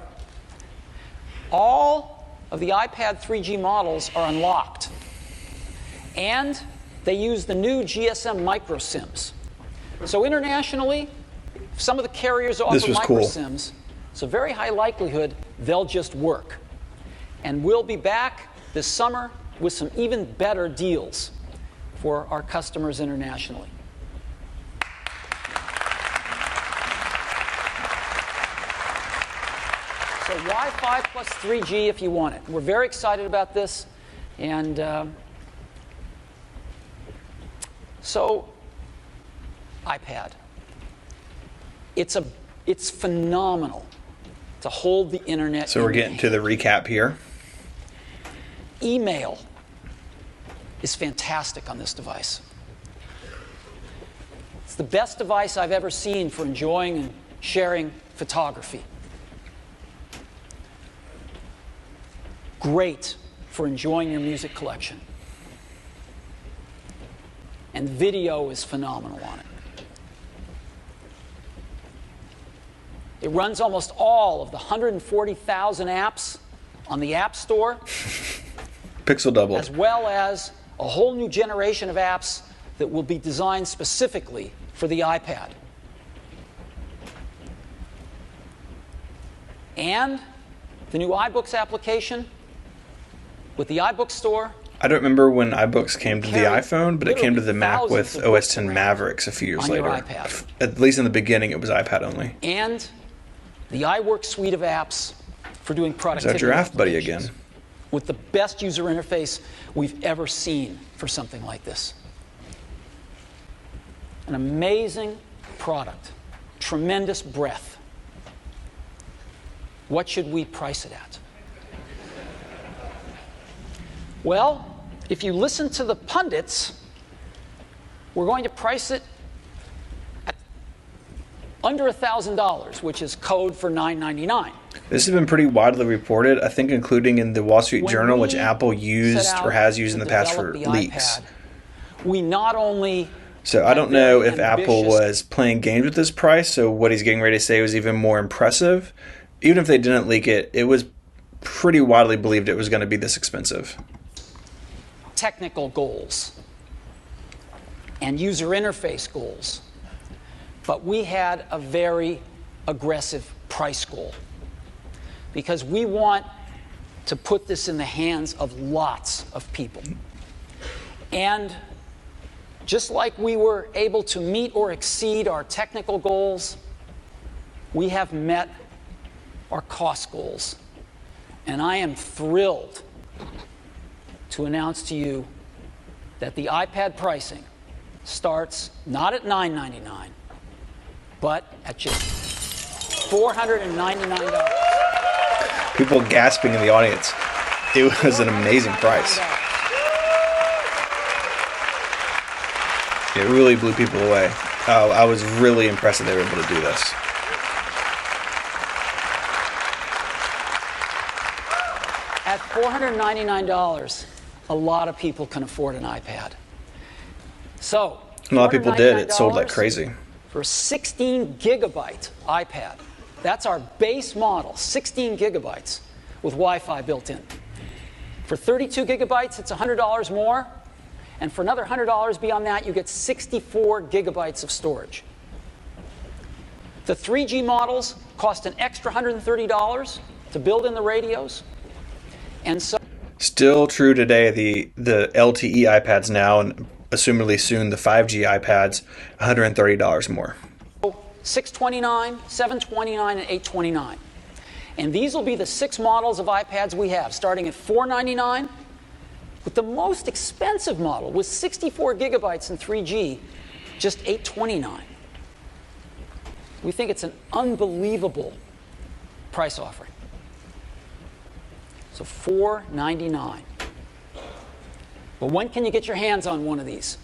all of the iPad 3G models are unlocked. And they use the new GSM micro SIMs. So internationally, some of the carriers offer This was micro cool. SIMs. It's a very high likelihood they'll just work. And we'll be back this summer with some even better deals for our customers internationally. So Wi-Fi plus 3G if you want it. We're very excited about this. And so iPad. It's phenomenal to hold the internet. So we're getting to the recap here. Email is fantastic on this device. It's the best device I've ever seen for enjoying and sharing photography. Great for enjoying your music collection. And video is phenomenal on it. It runs almost all of the 140,000 apps on the App Store, Pixel doubled. as well as a whole new generation of apps that will be designed specifically for the iPad. And the new iBooks application with the iBook Store. I don't remember when iBooks came to the carry iPhone, but it came to the Mac thousands with of OS books 10 around Mavericks a few years on your later. iPad. At least in the beginning, it was iPad only. And the iWork suite of apps for doing Is productivity. that Giraffe Buddy applications again? with the best user interface we've ever seen for something like this. An amazing product, tremendous breadth. What should we price it at? Well, if you listen to the pundits, we're going to price it at under $1,000, which is code for $999. This has been pretty widely reported, I think including in the Wall Street When Journal, which we Apple set used out or has used to in the past develop for the leaks. iPad, we not only So I had don't know very if Apple ambitious- was playing games with this price, so what he's getting ready to say was even more impressive. Even if they didn't leak it, it was pretty widely believed it was going to be this expensive. technical goals and user interface goals, but we had a very aggressive price goal because we want to put this in the hands of lots of people. And just like we were able to meet or exceed our technical goals, we have met our cost goals. And I am thrilled to announce to you that the iPad pricing starts not at $999, but at just $499. People gasping in the audience. It was an amazing price. It really blew people away. I was really impressed that they were able to do this. At $499, a lot of people can afford an iPad. So, A lot of people did. It sold like $499 crazy. for a 16 gigabyte iPad. That's our base model, 16 gigabytes with Wi-Fi built in. For 32 gigabytes, it's $100 more. And for another $100 beyond that, you get 64 gigabytes of storage. The 3G models cost an extra $130 to build in the radios. And so Still true today, the LTE iPads now, and assumedly soon the 5G iPads, $130 more. $629, $729, and $829. And these will be the 6 models of iPads we have, starting at $499, with the most expensive model with 64 gigabytes and 3G, just $829. We think it's an unbelievable price offering. So $499. But when can you get your hands on one of these?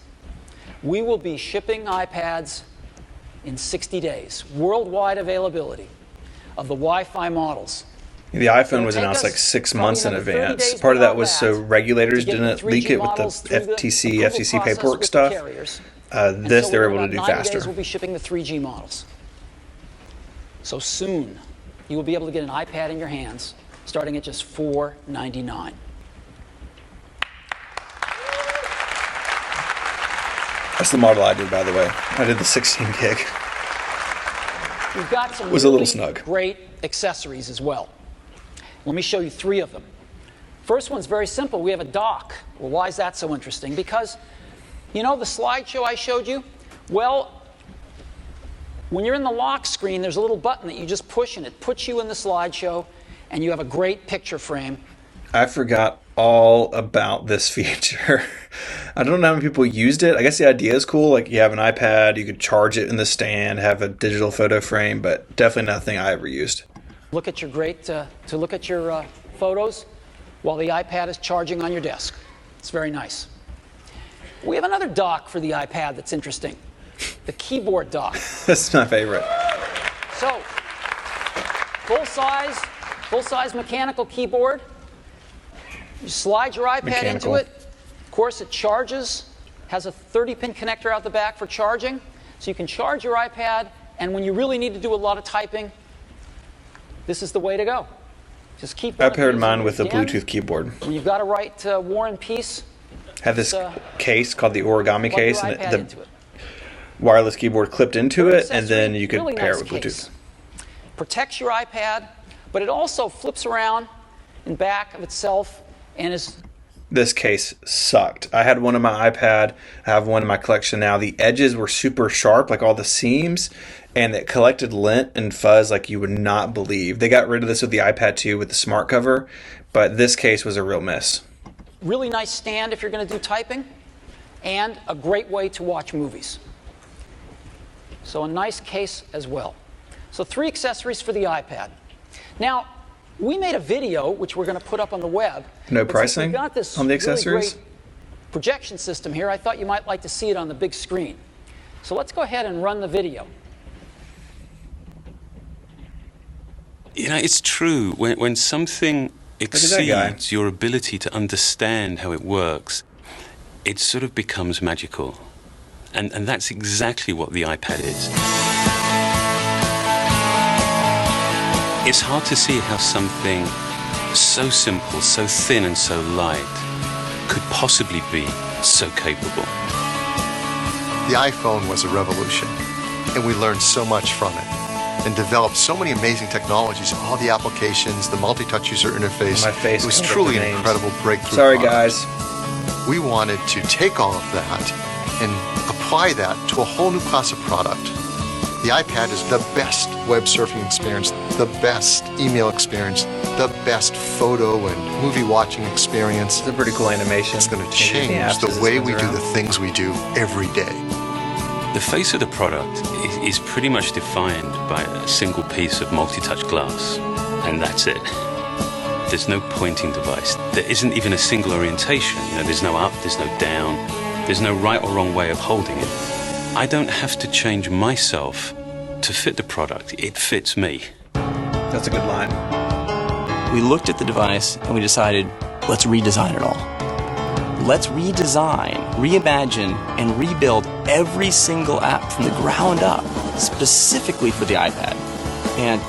We will be shipping iPads in 60 days, worldwide availability of the Wi-Fi models. The iPhone was announced like 6 months in advance. Part of that was so regulators didn't leak it with the FTC, FCC paperwork stuff. This they were able to do faster. Days we'll be shipping the 3G models. So soon, you will be able to get an iPad in your hands, starting at just $499. That's the model I did, by the way. I did the 16 gig. We've got some was a little snug. Great accessories as well. Let me show you 3 of them. First one's very simple. We have a dock. Well, why is that so interesting? Because, you know the slideshow I showed you? Well, when you're in the lock screen, there's a little button that you just push, and it puts you in the slideshow, and you have a great picture frame. I forgot all about this feature. I don't know how many people used it. I guess the idea is cool. Like, you have an iPad, you could charge it in the stand, have a digital photo frame, but definitely nothing I ever used. Look at your to look at your photos while the iPad is charging on your desk. It's very nice. We have another dock for the iPad that's interesting. The keyboard dock. That's my favorite. So, full-size mechanical keyboard. You slide your iPad into it. Of course, it charges. Has a 30-pin connector out the back for charging. So you can charge your iPad, and when you really need to do a lot of typing, this is the way to go. Just keep. I paired mine with a Bluetooth keyboard. When you've got to write War and Peace. Have this case called the origami case, and the wireless keyboard clipped into it, and then you could really pair it with Bluetooth. Protects your iPad, but it also flips around in back of itself and is. This case sucked. I had one on my iPad. I have one in my collection now. The edges were super sharp, like all the seams, and it collected lint and fuzz like you would not believe. They got rid of this with the iPad 2 with the smart cover, but this case was a real miss. Really nice stand if you're going to do typing, and a great way to watch movies. So a nice case as well. So 3 accessories for the iPad. Now, we made a video, which we're going to put up on the web. No pricing got this on the accessories? Really great projection system here. I thought you might like to see it on the big screen. So let's go ahead and run the video. You know, it's true. When something exceeds your ability to understand how it works, it sort of becomes magical. And that's exactly what the iPad is. It's hard to see how something so simple, so thin and so light could possibly be so capable. The iPhone was a revolution, and we learned so much from it and developed so many amazing technologies, all the applications, the multi-touch user interface. My face it was truly an incredible breakthrough. Sorry, product. guys. We wanted to take all of that and apply that to a whole new class of product. The iPad is the best web surfing experience, the best email experience, the best photo and movie watching experience. It's a pretty cool animation. It's going to change the way we do the things we do every day. The face of the product is pretty much defined by a single piece of multi-touch glass, and that's it. There's no pointing device. There isn't even a single orientation. You know, there's no up, there's no down, there's no right or wrong way of holding it. I don't have to change myself to fit the product. It fits me. That's a good line. We looked at the device and we decided, let's redesign it all. Let's redesign, reimagine, and rebuild every single app from the ground up, specifically for the iPad. And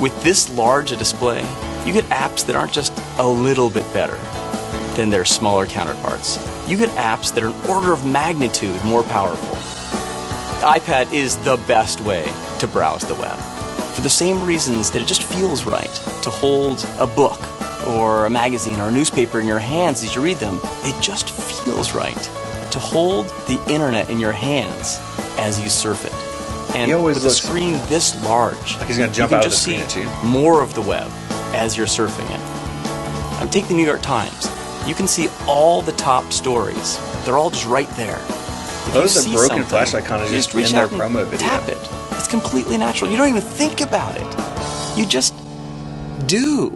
with this large a display, you get apps that aren't just a little bit better than their smaller counterparts. You get apps that are an order of magnitude more powerful. The iPad is the best way to browse the web, for the same reasons that it just feels right to hold a book or a magazine or a newspaper in your hands as you read them. It just feels right to hold the internet in your hands as you surf it. And He always with a looks screen this large, like he's gonna jump you out can of the just screen see at you. more of the web as you're surfing it. Take the New York Times. You can see all the top stories. They're all just right there. If Those you are see broken something, flashlight kind of you just reach in their out and promo video. Tap it. It's completely natural. You don't even think about it. You just do.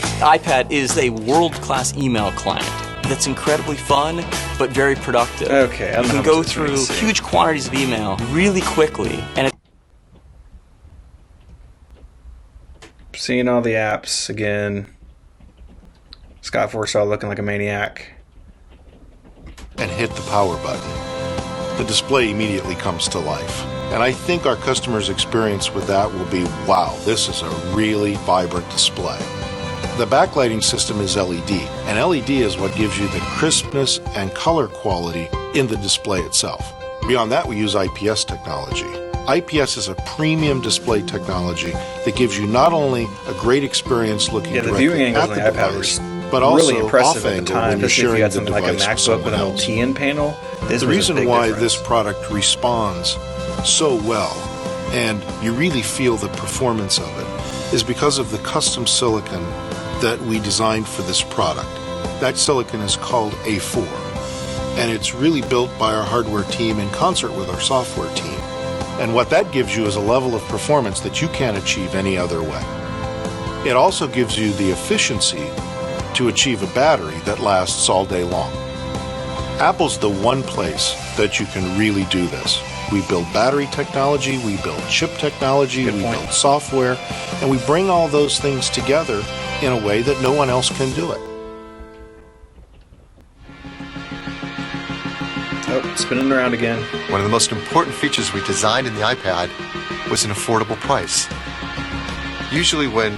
The iPad is a world-class email client that's incredibly fun, but very productive. Okay, I don't you know can how go much this through means to you. huge quantities of email really quickly, and Seeing all the apps again. Scott Forstall looking like a maniac. And hit the power button. The display immediately comes to life. And I think our customers' experience with that will be, wow, this is a really vibrant display. The backlighting system is LED, and LED is what gives you the crispness and color quality in the display itself. Beyond that, we use IPS technology. IPS is a premium display technology that gives you not only a great experience looking Yeah, the directly viewing angles at on the the iPad device, were but also really impressive off at the angle time, when you're especially if sharing you had the something like a device with MacBook someone with an else. LTN panel. This The was a reason big why difference. this product responds so well, and you really feel the performance of it, is because of the custom silicon that we designed for this product. That silicon is called A4, and it's really built by our hardware team in concert with our software team. And what that gives you is a level of performance that you can't achieve any other way. It also gives you the efficiency to achieve a battery that lasts all day long. Apple's the one place that you can really do this. We build battery technology, we build chip technology, Good we point. build software, and we bring all those things together in a way that no one else can do it. Oh, spinning around again. One of the most important features we designed in the iPad was an affordable price. Usually when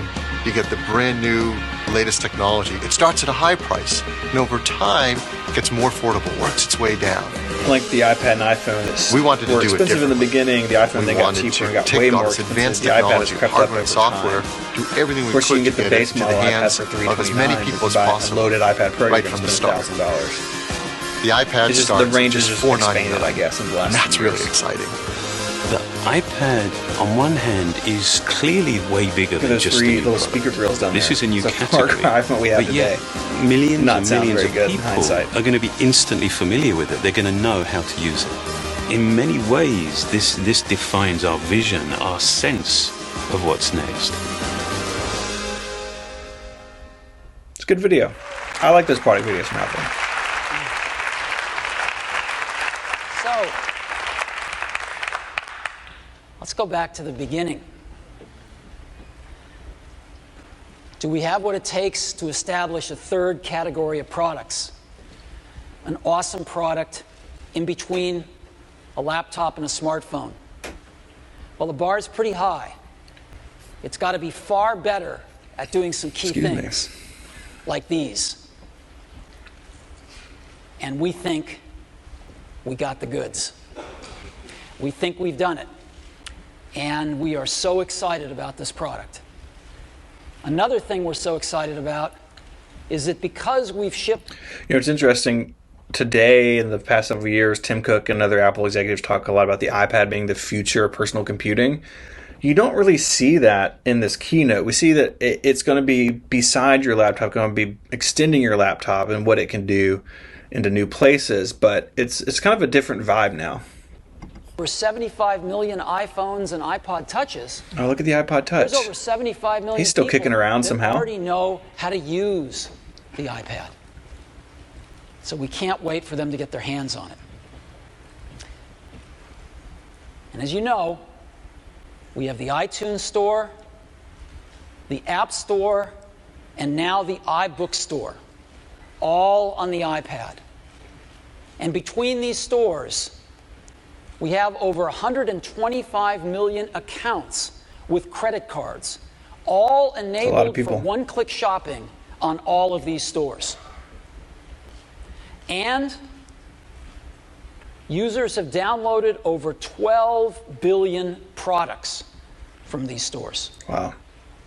you get the brand new latest technology, it starts at a high price, and over time it gets more affordable, works its way down. Like the iPad and iPhone that We wanted to were do it expensive in the differently. beginning. The iPhone We then got wanted cheaper and to got take way all more this expensive. advanced The iPad has technology, crept up hardware and over software, time. do everything we Of course, could you can to get the get it base into the model iPad hands for of as many $329. people If you as buy a possible. loaded iPad Pro, right you're from going the to start. spend $1,000. The iPad It's just starts the range at is just just expanded, $499. I guess, in the last And that's few really years. exciting. The iPad, on one hand, is clearly way bigger Look at than those just a three new little product. speaker grills down there. This is a new It's a far category. cry from what we have but yet, today. millions Not and sound millions very of good in people hindsight. are going to be instantly familiar with it. They're going to know how to use it. In many ways, this defines our vision, our sense of what's next. It's a good video. I like those product videos from Apple. So, let's go back to the beginning. Do we have what it takes to establish a third category of products? An awesome product in between a laptop and a smartphone? Well, the bar is pretty high. It's got to be far better at doing some key Excuse me. things like these. And we think we got the goods. We think we've done it. And we are so excited about this product. Another thing we're so excited about is that because we've shipped... You know, it's interesting. Today, in the past several years, Tim Cook and other Apple executives talk a lot about the iPad being the future of personal computing. You don't really see that in this keynote. We see that it's going to be beside your laptop, going to be extending your laptop and what it can do into new places. But it's kind of a different vibe now. over 75 million iPhones and iPod Touches. Oh, look at the iPod Touch. There's over 75 million He's still people kicking around that somehow. already know how to use the iPad. So we can't wait for them to get their hands on it. And as you know, we have the iTunes Store, the App Store, and now the iBooks Store, all on the iPad. And between these stores, we have over 125 million accounts with credit cards, all enabled for one-click shopping on all of these stores. And users have downloaded over 12 billion products from these stores. Wow.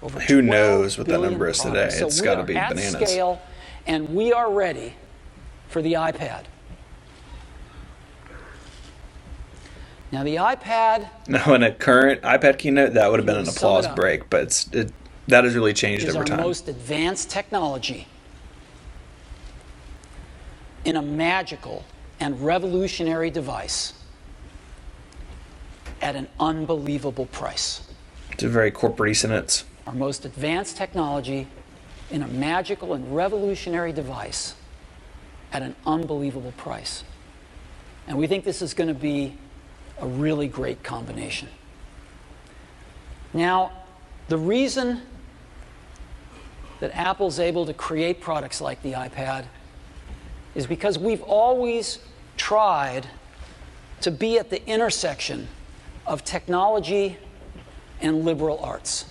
Over Who 12 knows what that billion number is today? products. So It's we got to are be at bananas. scale, and we are ready for the iPad. Now the iPad Now, in a current iPad keynote, that would have been an Sum it applause up. break, but that has really changed is over our time. most advanced technology in a magical and revolutionary device at an unbelievable price. It's a very corporate sentence. Our most advanced technology in a magical and revolutionary device at an unbelievable price. And we think this is going to be a really great combination. Now, the reason that Apple's able to create products like the iPad is because we've always tried to be at the intersection of technology and liberal arts.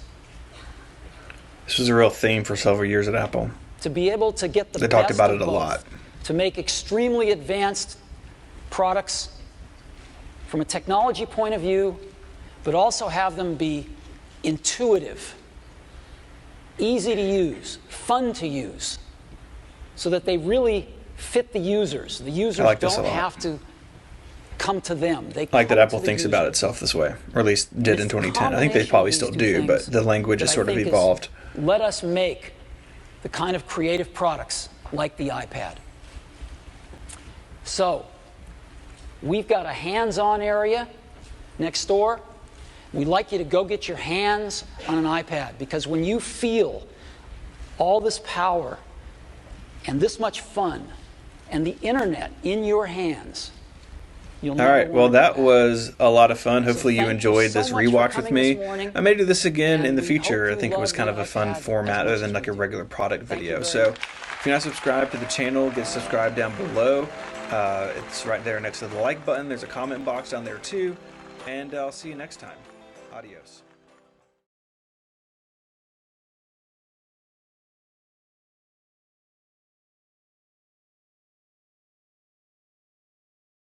This was a real theme for several years at Apple. To be able to get the They best talked about of it a both, lot. to make extremely advanced products from a technology point of view, but also have them be intuitive, easy to use, fun to use, so that they really fit the users. The users like this a don't lot. have to come to them. They I like that come Apple to the thinks user. about itself this way, or at least did It's in the 2010. I think they combination probably of still these two do, but things the language has that I sort of think has evolved. Let us make the kind of creative products like the iPad. So, we've got a hands-on area next door. We'd like you to go get your hands on an iPad, because when you feel all this power and this much fun and the internet in your hands, you'll All never right, well, want to go that back. was a lot of fun. Hopefully you thank you enjoyed so this much for rewatch with coming me. this morning, I may do this again in and the we future. hope I think you it was love kind of the a fun iPad format as other much than as like a we do. regular product Thank you video. very So much. if you're not subscribed to the channel, get subscribed down below. It's right there next to the like button. There's a comment box down there too. And I'll see you next time. Adios.